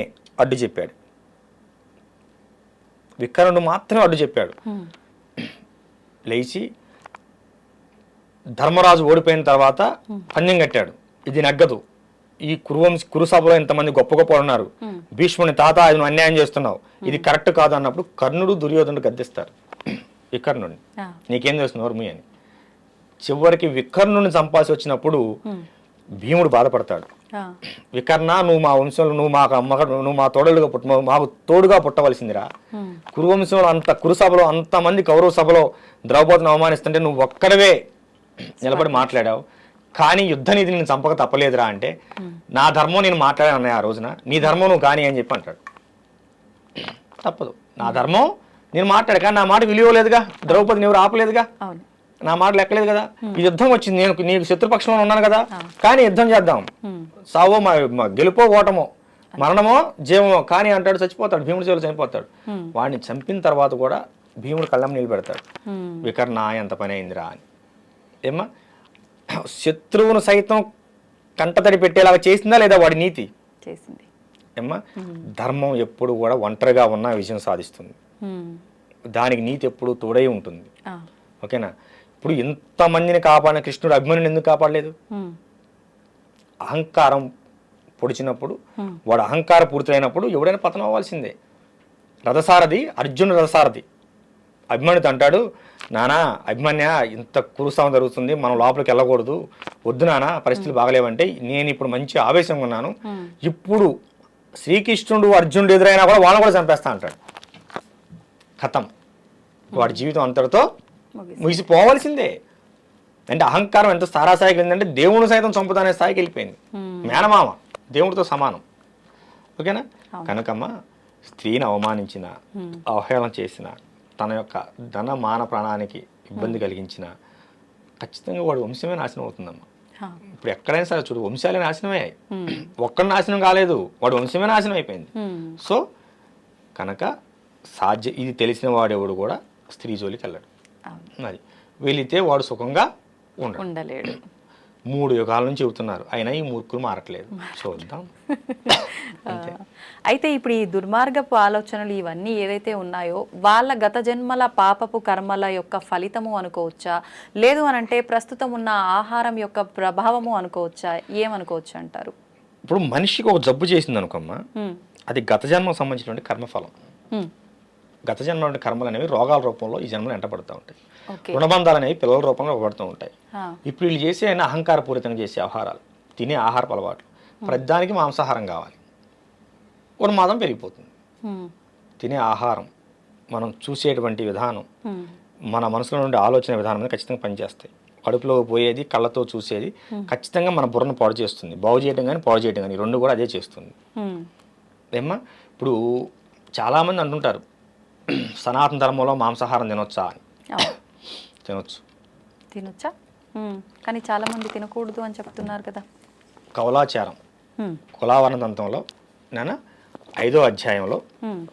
Speaker 2: అడ్డు చెప్పాడు. వికర్ణుడు మాత్రమే అడ్డు చెప్పాడు. లేచి ధర్మరాజు ఓడిపోయిన తర్వాత పందెం కట్టాడు, ఇది నగ్గదు, ఈ కురు సభలో ఇంతమంది గొప్ప గొప్ప ఉన్నారు, భీష్ముని తాత అది నువ్వు అన్యాయం చేస్తున్నావు, ఇది కరెక్ట్ కాదు అన్నప్పుడు కర్ణుడు దుర్యోధనుడు గద్దిస్తారు వికర్ణుడిని, నీకేం చేస్తుంది వర్మి అని. చివరికి వికర్ణుని చంపాల్సి వచ్చినప్పుడు భీముడు బాధపడతాడు. వికర్ణ, నువ్వు మా వంశంలో నువ్వు మా తోడుగా మాకు తోడుగా పుట్టవలసిందిరా. కురువంశంలో కురుసభలో అంతమంది కౌరవ సభలో ద్రౌపదిని అవమానిస్తుంటే నువ్వు ఒక్కడవే నిలబడి మాట్లాడావు, కానీ యుద్ధ నీతి నేను చంపక తప్పలేదురా అంటే, నా ధర్మం నేను మాట్లాడాను అన్నయ్య ఆ రోజున, నీ ధర్మం నువ్వు కానీ అని చెప్పి అంటాడు. తప్పదు, నా ధర్మం నేను మాట్లాడు, కానీ నా మాట విలువ లేదుగా, ద్రౌపదిని ఎవరు ఆపలేదుగా, నా మాట లెక్కలేదు కదా. ఈ యుద్ధం వచ్చింది, నేను నీకు శత్రుపక్షంలో ఉన్నాను కదా, కానీ యుద్ధం చేద్దాం, సావో గెలుపో ఓటమో మరణమో జీవమో కానీ అంటాడు, చచ్చిపోతాడు. భీముడి చేతులు చనిపోతాడు. వాడిని చంపిన తర్వాత కూడా భీముడు కళ్ళం నిలబెడతాడు, వికర్ణ ఎంత పని అయిందిరా అని. ఏమ్మా, శత్రువును సైతం కంటతడి పెట్టేలాగా చేసిందా లేదా వాడి నీతి?
Speaker 1: చేసింది.
Speaker 2: ఏమ్మా, ధర్మం ఎప్పుడు కూడా ఒంటరిగా ఉన్నా విజయం సాధిస్తుంది, దానికి నీతి ఎప్పుడు తోడై ఉంటుంది. ఓకేనా? ఇప్పుడు ఇంతమందిని కాపాడిన కృష్ణుడు అభిమన్యుని ఎందుకు కాపాడలేదు? అహంకారం పొడిచినప్పుడు, వాడు అహంకార పూర్తయినప్పుడు ఎవడైనా పతనం అవ్వాల్సిందే. రథసారథి అర్జునుడు రథసారథి. అభిమన్యుడు అంటాడు, నానా అభిమన్య ఇంత కురుస్తాం జరుగుతుంది, మనం లోపలికి వెళ్ళకూడదు, వద్దు నానా పరిస్థితులు బాగలేవంటే, నేను ఇప్పుడు మంచి ఆవేశంగా ఉన్నాను, ఇప్పుడు శ్రీకృష్ణుడు అర్జునుడు ఎదురైనా కూడా వాళ్ళని కూడా చంపేస్తా అంటాడు. ఖతం, వాడి జీవితం అంతటితో ముగిసిపోవాల్సిందే. అంటే అహంకారం ఎంత స్థాయికి వెళ్ళిందంటే దేవుని సైతం చంపుతానే స్థాయికి వెళ్ళిపోయింది. మేనమామ దేవుడితో సమానం. ఓకేనా? కనుకమ్మ, స్త్రీని అవమానించిన, అవహేళన చేసిన, తన యొక్క ధన మాన ప్రాణానికి ఇబ్బంది కలిగించిన, ఖచ్చితంగా వాడు వంశమే నాశనం అవుతుందమ్మా. ఇప్పుడు ఎక్కడైనా సరే చూడు, వంశాలే నాశనమే, ఒక్కడి నాశనం కాలేదు, వాడు వంశమే నాశనం అయిపోయింది. సో కనుక ఇది తెలిసిన వాడెవడు కూడా స్త్రీ జోలికి వెళ్ళాడు. మరి వెళితే వాడు సుఖంగా ఉండలేడు. 3 యుగాల నుంచి చెబుతున్నారు, అయినా ఈ మూర్ఖులు మారట్లేదు. చూద్దాం.
Speaker 1: అయితే ఇప్పుడు ఈ దుర్మార్గపు ఆలోచనలు ఇవన్నీ ఏదైతే ఉన్నాయో వాళ్ళ గత జన్మల పాపపు కర్మల యొక్క ఫలితము అనుకోవచ్చా, లేదు అనంటే ప్రస్తుతం ఉన్న ఆహారం యొక్క ప్రభావము అనుకోవచ్చా, ఏమనుకోవచ్చు అంటారు?
Speaker 2: ఇప్పుడు మనిషికి ఒక జబ్బు చేసింది అనుకోమ్మా, అది గత జన్మకు సంబంధించినటువంటి కర్మఫలం. గత జన్మ కర్మలు అనేవి రోగాల రూపంలో ఈ జన్మలో ఎంటబడుతూ ఉంటాయి, రుణబంధాలు అనేవి పిల్లల రూపంలో పడుతూ ఉంటాయి. ఇప్పుడు వీళ్ళు చేసే అహంకారపూరితంగా చేసే ఆహారాలు, తినే ఆహారపు అలవాట్లు, ప్రతిదానికి మాంసాహారం కావాలి, ఉన్మాదం పెరిగిపోతుంది. తినే ఆహారం, మనం చూసేటువంటి విధానం, మన మనసులో నుండి ఆలోచన విధానం మీద ఖచ్చితంగా పనిచేస్తాయి. కడుపులో పోయేది, కళ్ళతో చూసేది ఖచ్చితంగా మన బుర్రను పాడు చేస్తుంది. బాగు చేయడం కానీ పాడు చేయడం కానీ రెండు కూడా అదే చేస్తుంది. ఏమ్మా, ఇప్పుడు చాలామంది అంటుంటారు, సనాతన ధర్మంలో మాంసాహారం తినొచ్చా అని.
Speaker 1: తినొచ్చా? కానీ చాలా మంది తినకూడదు అని చెప్తున్నారు కదా.
Speaker 2: కౌలాచారం, కులావరణ తంత్రంలో 5వ అధ్యాయంలో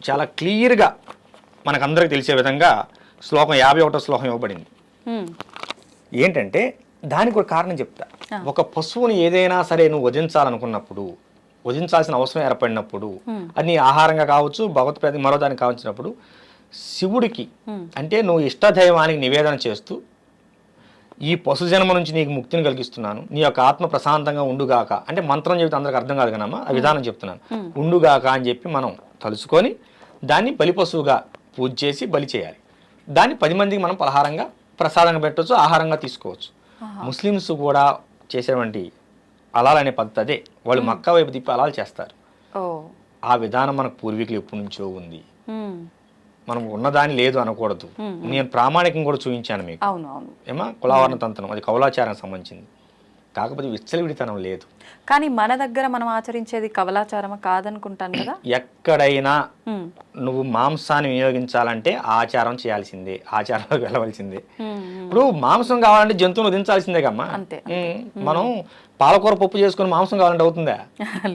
Speaker 2: చాలా క్లియర్గా మనకందరికి తెలిసే విధంగా శ్లోకం 51వ శ్లోకం ఇవ్వబడింది. ఏంటంటే దానికి ఒక కారణం చెప్తా. ఒక పశువుని ఏదైనా సరే నువ్వు వధించాలనుకున్నప్పుడు, వధించాల్సిన అవసరం ఏర్పడినప్పుడు, అది నీ ఆహారంగా కావచ్చు, భగవత్ మరో దానికి కావచ్చినప్పుడు, శివుడికి అంటే నువ్వు ఇష్టదైవానికి నివేదన చేస్తూ, ఈ పశు జన్మ నుంచి నీకు ముక్తిని కలిగిస్తున్నాను, నీ యొక్క ఆత్మ ప్రశాంతంగా ఉండుగాక అంటే మంత్రం చెబితే అందరికి అర్థం కాదు కదమ్మా, ఆ విధానం చెప్తున్నాను, ఉండుగాక అని చెప్పి మనం తలుచుకొని దాన్ని బలి పశువుగా పూజ చేసి బలి చేయాలి. దాన్ని 10 మందికి మనం పలహారంగా ప్రసాదంగా పెట్టవచ్చు, ఆహారంగా తీసుకోవచ్చు. ముస్లిమ్స్ కూడా చేసేటువంటి అలాల్ అనే పద్ధతి అదే. వాళ్ళు మక్కా వైపు తిప్పి అలాల్ చేస్తారు. ఆ విధానం మనకు పూర్వీకులు ఎప్పటి నుంచో ఉంది. మనం ఉన్నదాని లేదు అనకూడదు. నేను ప్రామాణికం కూడా చూపించాను మీకు. ఏమా, కులావరణ తంత్రం అది కౌలాచారానికి సంబంధించింది. కాకపోతే విచ్చలవిడితనం లేదు.
Speaker 1: కానీ మన దగ్గర మనం ఆచరించేది కవలాచారమా కాదనుకుంటాను కదా.
Speaker 2: ఎక్కడైనా నువ్వు మాంసాన్ని వినియోగించాలంటే ఆచారం చేయాల్సిందే, ఆచారంలోకి వెళ్ళవలసిందే. ఇప్పుడు మాంసం కావాలంటే జంతువులు వధించాల్సిందే కమ్మా.
Speaker 1: అంతే.
Speaker 2: మనం పాలకూర పప్పు చేసుకుని మాంసం కావాలంటే అవుతుందా?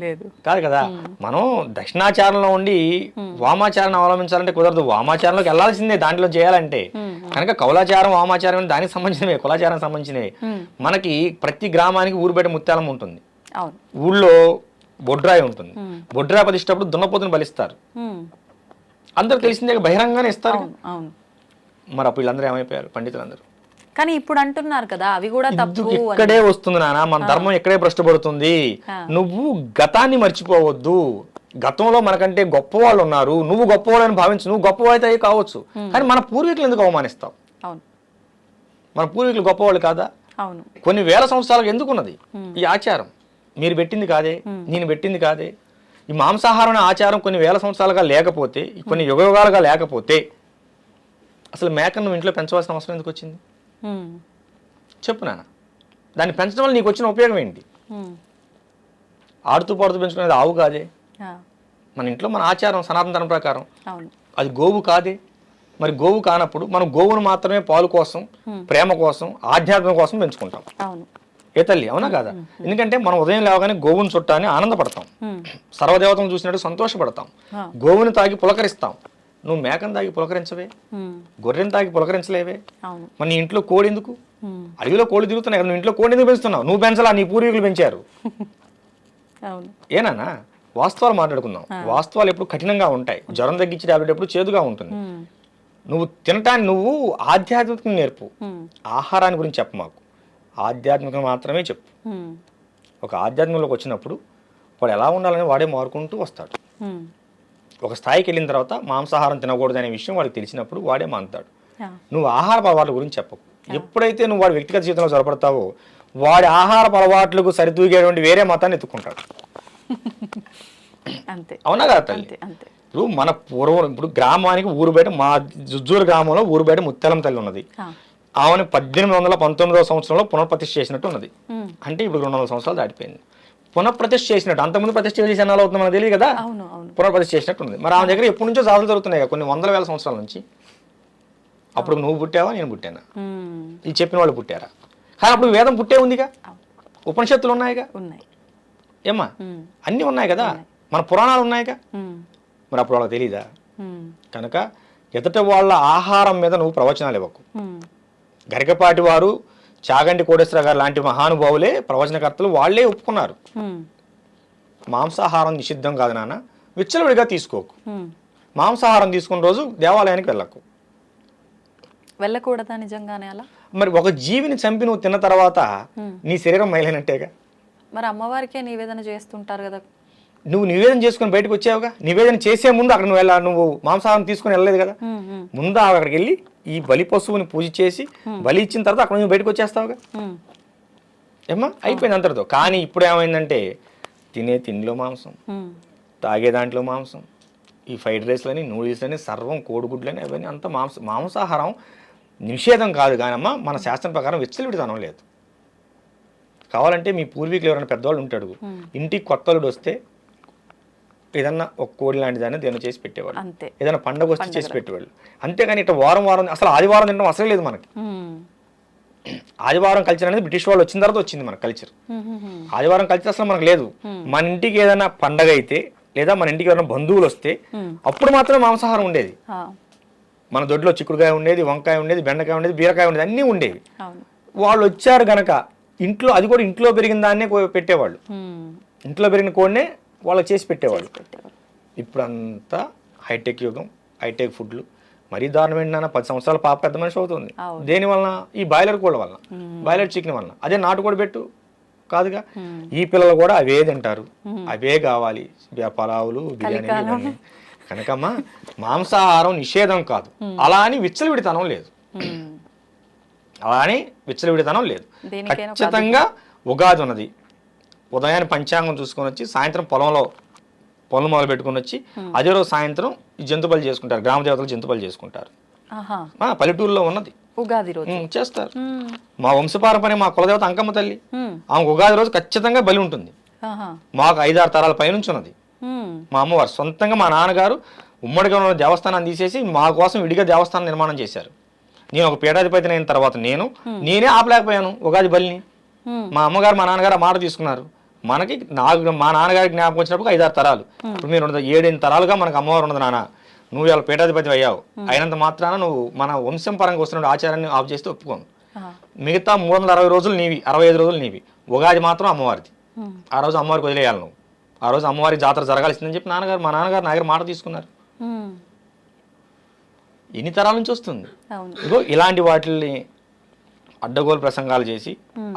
Speaker 1: లేదు,
Speaker 2: కాదు కదా. మనం దక్షిణాచారంలో ఉండి వామాచారాన్ని అవలంబించాలంటే కుదరదు, వామాచారంలోకి వెళ్ళాల్సిందే దాంట్లో చేయాలంటే. కనుక కౌలాచారం వామాచారం దానికి సంబంధించినవే, కులాచారానికి సంబంధించినవి. మనకి ప్రతి గ్రామానికి ఊరు బయట ముత్యాలం ఉంటుంది, ఊళ్ళో బొడ్రాయి ఉంటుంది, బొడ్రాయి ప్రతిష్టప్పుడు దున్నపోతుని బలిస్తారు, అందరూ తెలిసిందే, బహిరంగానే ఇస్తారు. మరి అప్పుడు వీళ్ళందరూ ఏమైపోయారు పండితులందరూ.
Speaker 1: కానీ ఇప్పుడు అంటున్నారు కదా అవి కూడా తప్పు.
Speaker 2: ఇక్కడే వస్తుంది నాన్న, మన ధర్మం ఇక్కడే భ్రష్టపడుతుంది. నువ్వు గతాన్ని మర్చిపోవద్దు. గతంలో మనకంటే గొప్ప వాళ్ళు ఉన్నారు, నువ్వు గొప్పవాళ్ళని భావించు, నువ్వు గొప్పవాళ్ళైతే కావచ్చు, కానీ మన పూర్వీకులు ఎందుకు అవమానిస్తావు? మన పూర్వీకులు గొప్పవాళ్ళు కాదా? కొన్ని వేల సంవత్సరాలకు ఎందుకున్నది ఈ ఆచారం? మీరు పెట్టింది కాదే, నేను పెట్టింది కాదే. ఈ మాంసాహారం అనే ఆచారం కొన్ని వేల సంవత్సరాలుగా లేకపోతే, కొన్ని యుగయుగాలుగా లేకపోతే అసలు మేకను నువ్వు ఇంట్లో పెంచవలసిన అవసరం ఎందుకు వచ్చింది? చెప్పు నాన్న. దాన్ని పెంచడం వల్ల నీకు వచ్చిన ఉపయోగం ఏంటి? ఆడుతూ పాడుతూ పెంచుకునేది ఆవు కాదే. మన ఇంట్లో మన ఆచారం సనాతన ధర్మం ప్రకారం అది గోవు కాదే. మరి గోవు కానప్పుడు మనం గోవును మాత్రమే పాలు కోసం, ప్రేమ కోసం, ఆధ్యాత్మం కోసం పెంచుకుంటాం. ఏ తల్లి, అవునా కాదా? ఎందుకంటే మనం ఉదయం లేవగానే గోవుని చుట్టాన్ని ఆనందపడతాం, సర్వదేవతలను చూసినట్టు సంతోషపడతాం, గోవుని తాగి పులకరిస్తాం. నువ్వు మేకను తాగి పులకరించవే, గొర్రెని తాగి పులకరించలేవే. మన నీ ఇంట్లో కోడి ఎందుకు? అడవిలో కోడి తిరుగుతున్నాయి కదా, నువ్వు ఇంట్లో కోడి ఎందుకు పెంచుతున్నావు? నువ్వు పెంచలా, నీ పూర్వీకులు పెంచారు. ఏనా? వాస్తవాలు మాట్లాడుకుందాం. వాస్తవాలు ఎప్పుడు కఠినంగా ఉంటాయి. జ్వరం తగ్గించి టాబ్లెట్ ఎప్పుడు చేదుగా ఉంటుంది. నువ్వు తినటాన్ని నువ్వు ఆధ్యాత్మికం నేర్పు, ఆహారాన్ని గురించి చెప్పు మాకు. ఆధ్యాత్మికం మాత్రమే చెప్పు. ఒక ఆధ్యాత్మికంలోకి వచ్చినప్పుడు వాడు ఎలా ఉండాలని వాడే మారుకుంటూ వస్తాడు. ఒక స్థాయికి వెళ్ళిన తర్వాత మాంసాహారం తినకూడదు అనే విషయం వాడికి తెలిసినప్పుడు వాడే మానుతాడు. నువ్వు ఆహార అలవాట్ల గురించి చెప్పకు. ఎప్పుడైతే నువ్వు వాడి వ్యక్తిగత జీవితంలో జరపడతావో వాడి ఆహార అలవాట్లకు సరితూగేటువంటి వేరే మతాన్ని ఎత్తుకుంటాడు. అవునా కదా తల్లి? ఇప్పుడు మన పూర్వం, ఇప్పుడు గ్రామానికి ఊరు బయట, మా జుజ్జూరు గ్రామంలో ఊరు బయట ముత్యాలం తల్లి ఉన్నది. ఆమెను 1819వ సంవత్సరంలో పునఃప్రతిష్ఠ చేసినట్టు ఉన్నది. అంటే ఇప్పుడు 200 సంవత్సరాలు దాటిపోయింది. పునఃప్రతిష్ఠ చేసినట్టు, అంతకుముందు ప్రతిష్ఠ చేసి ఎన్నాళ్ళు అవుతుంది మనకు తెలియదు కదా. పునఃప్రతిష్ఠ చేసినట్టు ఉంది. మరి ఆమె దగ్గర ఎప్పటి నుంచో సాధులు జరుగుతున్నాయి కదా, కొన్ని వందల వేల సంవత్సరాల నుంచి. అప్పుడు నువ్వు పుట్టావా, నేను పుట్టానా, ఇది చెప్పిన వాళ్ళు పుట్టారా? కానీ అప్పుడు వేదం పుట్టే ఉందిగా, ఉపనిషత్తులు ఉన్నాయిగా, ఏమ్మా అన్నీ ఉన్నాయి కదా, మన పురాణాలు ఉన్నాయిగా. మరి అప్పుడు వాళ్ళకి తెలీదా? కనుక ఎదుట వాళ్ళ ఆహారం మీద నువ్వు ప్రవచనాలు ఇవ్వకు. గరికపాటి వారు, చాగంటి కోటేశ్వర గారు లాంటి మహానుభావులే ప్రవచనకర్తలు, వాళ్లే ఒప్పుకున్నారు మాంసాహారం నిషిద్ధం కాదు నాన్న, విచ్చలవిడిగా తీసుకోకు. మాంసాహారం తీసుకున్న రోజు దేవాలయానికి
Speaker 1: వెళ్ళకూడదా నిజంగానే? అలా
Speaker 2: మరి ఒక జీవిని చంపి నువ్వు తిన్న తర్వాత నీ శరీరం మైలైనట్టేగా.
Speaker 1: మరి అమ్మవారికే నివేదన చేస్తుంటారు కదా,
Speaker 2: నువ్వు నివేదన చేసుకుని బయటకు వచ్చావుగా. నివేదన చేసే ముందు అక్కడ నువ్వు మాంసాహారం తీసుకుని వెళ్ళలేదు కదా. ముందు అక్కడికి వెళ్ళి ఈ బలి పశువుని పూజ చేసి బలి ఇచ్చిన తర్వాత అక్కడ నువ్వు బయటకు వచ్చేస్తావుగా. ఏమ్మా అయిపోయింది అంతటితో. కానీ ఇప్పుడు ఏమైందంటే తినే తిండిలో మాంసం, తాగే దాంట్లో మాంసం, ఈ ఫ్రైడ్ రైస్లని, నూడిల్స్లని, సర్వం కోడిగుడ్లని, అవన్నీ అంతా మాంసాహారం నిషేధం కాదు కానమ్మా, మన శాస్త్రం ప్రకారం విచ్చలవిడితనం లేదు. కావాలంటే మీ పూర్వీకులు ఎవరైనా పెద్దవాళ్ళు ఉంటాడు, ఇంటికి కొత్తలుడు వస్తే ఏదన్నా ఒక కోడి లాంటి దాన్ని దేని చేసి పెట్టేవాళ్ళు, ఏదైనా పండుగ వస్తే చేసి పెట్టేవాళ్ళు. అంతేగాని ఇట్లా వారం అసలు ఆదివారం తినడం అసలు లేదు మనకి. ఆదివారం కల్చర్ అనేది బ్రిటిష్ వాళ్ళు వచ్చిన తర్వాత వచ్చింది మన కల్చర్. ఆదివారం కల్చర్ అసలు మనకు లేదు. మన ఇంటికి ఏదైనా పండగ అయితే లేదా మన ఇంటికి ఎవరైనా బంధువులు వస్తే అప్పుడు మాత్రమే మాంసాహారం ఉండేది. మన దొడ్లో చిక్కుడుకాయ ఉండేది, వంకాయ ఉండేది, బెండకాయ ఉండేది, బీరకాయ ఉండేది, అన్నీ ఉండేవి. వాళ్ళు వచ్చారు గనక ఇంట్లో, అది కూడా ఇంట్లో పెరిగిన దాన్నే పెట్టేవాళ్ళు, ఇంట్లో పెరిగిన కోడినే వాళ్ళకి చేసి పెట్టేవాళ్ళు. ఇప్పుడంతా హైటెక్ యుగం, హైటెక్ ఫుడ్లు. మరీ దారుణం ఏంటన్నా, 10 సంవత్సరాల పాప పెద్ద మనిషి అవుతుంది. దేని వలన? ఈ బాయిలర్ కోళ్ళ వలన, బాయిలర్ చికెన్ వలన. అదే నాటుకోడి పెట్టు కాదుగా. ఈ పిల్లలు కూడా అవే తింటారు, అవే కావాలి, పలావులు, బిర్యానీలు. కనుకమ్మా మాంసాహారం నిషేధం కాదు, అలా అని విచ్చలవిడితనం లేదు. ఖచ్చితంగా ఉగాది ఉన్నది, ఉదయాన్ని పంచాంగం చూసుకొని వచ్చి సాయంత్రం పొలం మొదలు పెట్టుకుని వచ్చి అదే రోజు సాయంత్రం జంతు బలి చేసుకుంటారు, గ్రామ దేవతలు జంతు బలి చేసుకుంటారు.
Speaker 1: ఆహా.
Speaker 2: పల్లెటూరులో ఉన్నది.
Speaker 1: ఉగాది రోజు
Speaker 2: చేస్తారు. మా వంశపారంపర్యం మా కులదేవత అంకమ్మ తల్లి, ఆమె ఉగాది రోజు ఖచ్చితంగా బలి ఉంటుంది.
Speaker 1: ఆహా.
Speaker 2: మాకు 5-6 తరాల పైనుంచి ఉన్నది. మా అమ్మవారు సొంతంగా మా నాన్నగారు ఉమ్మడిగా ఉన్న దేవస్థానాన్ని తీసేసి మా కోసం విడిగా దేవస్థానం నిర్మాణం చేశారు. నేను ఒక పీఠాధిపతిని అయిన తర్వాత నేనే ఆపలేకపోయాను ఉగాది బలిని. మా అమ్మగారు మా నాన్నగారు ఆ మాట తీసుకున్నారు. మనకి మా నాన్నగారికి జ్ఞాపకం వచ్చినప్పుడు 5-6 తరాలు. ఇప్పుడు మీరు 7-8 తరాలుగా మనకు అమ్మవారు ఉన్నది నాన్న. నువ్వు ఇలా పీఠాధిపతి అయ్యావు అయినంత మాత్రాన నువ్వు మన వంశం పరంగా వస్తున్న ఆచారాన్ని ఆఫ్ చేస్తే ఒప్పుకోను. మిగతా 360 రోజులు నీవి, 65 రోజులు నీవి. ఉగాది మాత్రం అమ్మవారిది. ఆ రోజు అమ్మవారికి వదిలేయాలి నువ్వు. ఆ రోజు అమ్మవారి జాతర జరగాల్సిందని చెప్పి మా నాన్నగారు నా దగ్గర మాట తీసుకున్నారు. ఎన్ని తరాల నుంచి వస్తుంది. ఇగో ఇలాంటి వాటిని అడ్డగోలు ప్రసంగాలు చేసి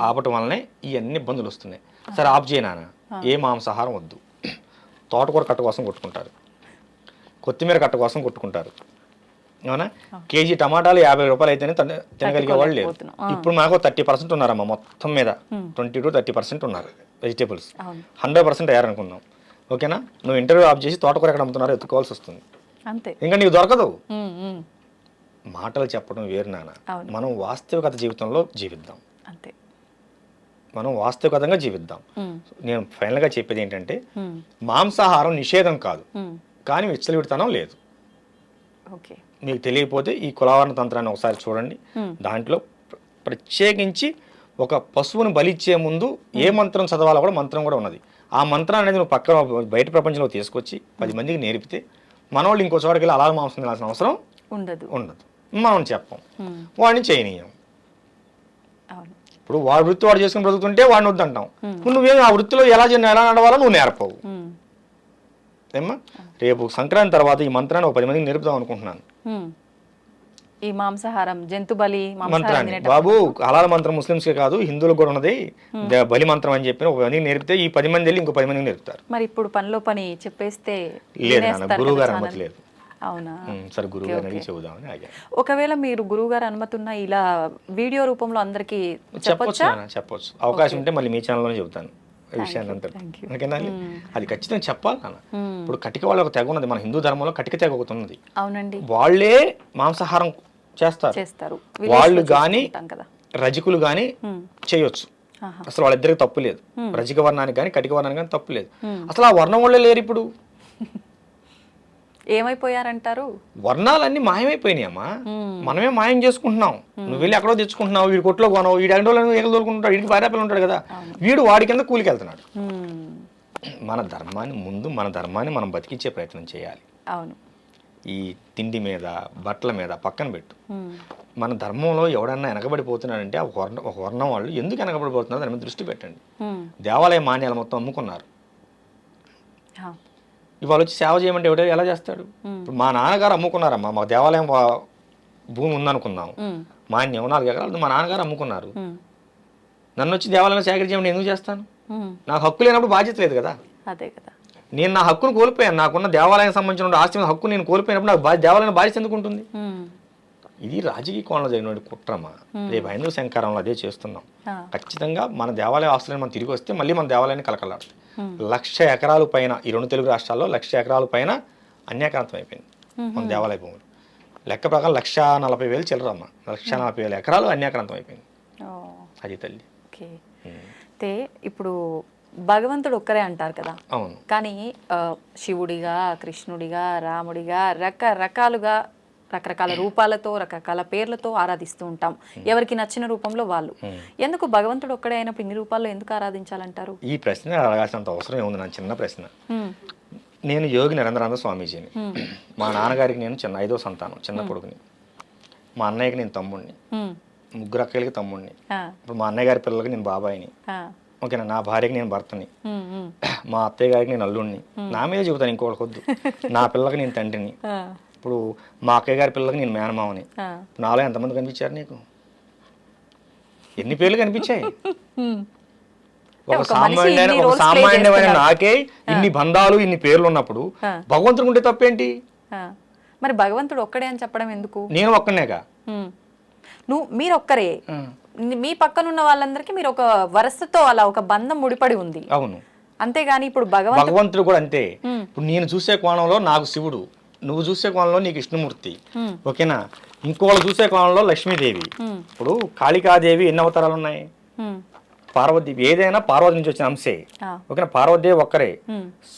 Speaker 2: ఆపటం వల్లనే ఇవన్నీ ఇబ్బందులు వస్తున్నాయి. సరే ఆఫ్ చేయనా, ఏ మాంసాహారం వద్దు. తోటకూర కట్ట కోసం కొట్టుకుంటారు, కొత్తిమీర కట్ట కోసం కొట్టుకుంటారు. అవునా? కేజీ టమాటాలు 50 రూపాయలు అయితేనే తినగలిగే వాళ్ళు లేరు. ఇప్పుడు మాకు 30% ఉన్నారమ్మా మొత్తం మీద. 20-30% ఉన్నారు వెజిటేబుల్స్. 100% అయ్యారనుకుందాం. ఓకేనా? నువ్వు ఇంటర్వ్యూ ఆఫ్ చేసి తోటకూర ఎక్కడ అమ్ముతున్నారో ఎత్తుకోవాల్సి వస్తుంది. ఇంకా నీకు దొరకదు. మాటలు చెప్పడం వేరు నాన్న. మనం వాస్తవికత జీవితంలో జీవిద్దాం. మనం వాస్తవికతంగా జీవిద్దాం. నేను ఫైనల్గా చెప్పేది ఏంటంటే మాంసాహారం నిషేధం కాదు, కానీ విచ్చలవిడితనం లేదు. మీకు తెలియకపోతే ఈ కులవర్ణ తంత్రాన్ని ఒకసారి చూడండి. దాంట్లో ప్రత్యేకించి ఒక పశువును బలిచ్చే ముందు ఏ మంత్రం చదవాలో కూడా మంత్రం కూడా ఉన్నది. ఆ మంత్రం అనేది నువ్వు పక్క బయట ప్రపంచంలో తీసుకొచ్చి 10 మందికి నేర్పితే మన వాళ్ళు ఇంకో చోటకి వెళ్ళి అలాగే మాంసం తినాల్సిన అవసరం ఉండదు. మనం చెప్పం, వాడిని చేయనీయం. ఇప్పుడు వాడి వృత్తి వాడు చేసుకుని బ్రతుకుతుంటే వాడిని వద్దంటాం. నువ్వేం ఆ వృత్తిలో ఎలా నడవాలో నువ్వు నేర్పవు. ఏమ్మా, రేపు సంక్రాంతి తర్వాత ఈ మంత్రాన్ని ఒక 10 మందికి నేర్పుదాం అనుకుంటున్నాను.
Speaker 1: ఈ మాంసాహారం జంతు బలి
Speaker 2: మంత్రాన్ని బాబు హలాల్ మంత్రం ముస్లింస్కే కాదు హిందువులకు కూడా ఉన్నది. బలి మంత్రం అని చెప్పి ఒక 10 మందికి నేర్పితే ఈ 10 మంది వెళ్ళి ఇంకో 10 మందికి నేర్పుతారు.
Speaker 1: మరి ఇప్పుడు పనిలో పని చెప్పేస్తే
Speaker 2: లేదు నాన్న, గురువు గారు అనుమతి లేదు.
Speaker 1: అవునా?
Speaker 2: సరే గురువు గారిని అడిగి చెబుదామని ఆగాను.
Speaker 1: ఒకవేళ మీరు గురువు గారు అనుమతి ఉన్నా ఇలా వీడియో రూపంలో అందరికి
Speaker 2: చెప్పొచ్చు. అవకాశం ఉంటే మళ్ళీ మీ ఛానల్లోనే చెబుతాను విషయాన్ని అంతా. ఓకేనా? అది ఖచ్చితంగా చెప్పాలి నాన్న. ఇప్పుడు కటిక వాళ్ళ ఒక తెగ ఉన్నది, మన హిందూ ధర్మంలో కటిక తెగ ఒకటి ఉన్నది.
Speaker 1: అవునండి.
Speaker 2: వాళ్ళే మాంసాహారం చేస్తారు. వాళ్ళు గాని రజకులు గాని చేయొచ్చు. అసలు వాళ్ళిద్దరికి తప్పు లేదు. రజక వర్ణానికి కానీ కటిక వర్ణానికి కానీ తప్పు లేదు. అసలు ఆ వర్ణం వాళ్ళే లేరు ఇప్పుడు.
Speaker 1: ఏమైపోయారంటారు?
Speaker 2: వర్ణాలన్నీ మాయమైపోయినాయి అమ్మా. మనమే మాయం చేసుకుంటున్నాం. నువ్వు వెళ్ళి ఎక్కడో తెచ్చుకుంటున్నావు, వీడి కొట్లో కొనవు, వీడి అండోలో ఎగలు తోలుకుంటాడు, వీడికి భార్యాపిల్లలు ఉంటాడు కదా, వీడు వాడి కింద కూలికి వెళ్తున్నాడు. మన ధర్మాన్ని మనం బతికించే ప్రయత్నం చేయాలి.
Speaker 1: అవును.
Speaker 2: ఈ తిండి మీద బట్టల మీద పక్కన పెట్టు. మన ధర్మంలో ఎవడన్నా వెనకబడిపోతున్నాడంటే ఒక వర్ణం వాళ్ళు ఎందుకు వెనకబడిపోతున్నారు దాని మీద దృష్టి పెట్టండి. దేవాలయ మాన్యాలు మొత్తం అమ్ముకున్నారు. ఇవాళ వచ్చి సేవ చేయమంటే ఎవడో ఎలా చేస్తాడు? ఇప్పుడు మా నాన్నగారు అమ్ముకున్నారమ్మా. మా దేవాలయం భూమి ఉందనుకుందాం, మాన్యం 4 ఎకరాలు మా నాన్నగారు అమ్ముకున్నారు. నన్ను వచ్చి దేవాలయంలో సేకరించమని ఎందుకు చేస్తాను? నాకు హక్కు లేనప్పుడు బాధ్యత లేదు కదా.
Speaker 1: అదే కదా.
Speaker 2: నేను నా హక్కును కోల్పోయాను. నాకున్న దేవాలయం సంబంధించిన ఆస్తి హక్కు నేను కోల్పోయినప్పుడు నాకు దేవాలయం బాధ్యత ఎందుకు ఉంటుంది? ఇది రాజకీయ కోణంలో జరిగిన కుట్రమా. రేపు హైందవ శంకరంలో అదే చేస్తున్నాం. ఖచ్చితంగా మన దేవాలయ ఆస్తులను మనం తిరిగి వస్తే మళ్ళీ మన దేవాలయాన్ని కలకలాడుతుంది. 1,00,000 ఎకరాలు పైన ఈ 2 తెలుగు రాష్ట్రాల్లో 1,00,000 ఎకరాల పైన అన్యాక్రాంతం అయిపోయింది మన దేవాలయ భూములు. లెక్క ప్రకారం 1,40,000 చిల్లరమ్మ. 1,40,000 ఎకరాలు అన్యాక్రాంతం అయిపోయింది. అది తల్లి.
Speaker 1: అయితే ఇప్పుడు భగవంతుడు ఒక్కరే అంటారు కదా.
Speaker 2: అవును.
Speaker 1: కానీ శివుడిగా, కృష్ణుడిగా, రాముడిగా రకరకాల రూపాలతో రకరకాల పేర్లతో ఆరాధిస్తూ ఉంటాం. ఎవరికి నచ్చిన రూపంలో వాళ్ళు. ఎందుకు భగవంతుడు ఒక్కడే అయినప్పుడు ఇన్ని రూపాల్లో ఎందుకు ఆరాధించాలంటారు?
Speaker 2: ఈ ప్రశ్న అడగాల్సినంత అవసరం ఏముంది? నా చిన్న ప్రశ్న. నేను యోగి నరేంద్రానంద స్వామీజీని. మా నాన్నగారికి నేను 5వ సంతానం, చిన్న కొడుకుని. మా అన్నయ్యకి నేను తమ్ముడిని, 3 అక్కలకి తమ్ముడిని. ఇప్పుడు మా అన్నయ్య గారి పిల్లలకి నేను బాబాయిని. ఓకేనా? నా భార్యకి నేను భర్తని, మా అత్తయ్య గారికి నేను అల్లుడిని. నా మీద చెబుతాను, ఇంకోటి వద్దు. నా పిల్లకి నేను తండ్రిని. ఇప్పుడు మా అక్కయ్య గారి పిల్లలకి నేను మేనమావని. నాలో ఎంతమంది కనిపించారు నీకు? ఎన్ని పేర్లు కనిపించాయి? ఒక సామాన్యమైన నాకే ఇన్ని బంధాలు ఇన్ని పేర్లు ఉన్నప్పుడు భగవంతుడు ఉంటే తప్పేంటి?
Speaker 1: మరి భగవంతుడు ఒక్కడే అని చెప్పడం ఎందుకు?
Speaker 2: నేను ఒక్కనేగా.
Speaker 1: మీరు ఒక్కరే. మీ పక్కనున్న వాళ్ళందరికీ మీరు ఒక వరసతో అలా ఒక బంధం ముడిపడి ఉంది.
Speaker 2: అవును.
Speaker 1: అంతేగాని ఇప్పుడు
Speaker 2: భగవంతుడు కూడా అంతే. ఇప్పుడు నేను చూసే కోణంలో నాకు శివుడు, నువ్వు చూసే కోణంలో నీకు విష్ణుమూర్తి. ఓకేనా? ఇంకోళ్ళు చూసే కాలంలో లక్ష్మీదేవి. ఇప్పుడు కాళికాదేవి ఎన్ని అవతారాలు ఉన్నాయి? పార్వతీదేవి ఏదైనా పార్వతి నుంచి వచ్చిన అంశే. ఓకేనా, పార్వతీదేవి ఒక్కరే.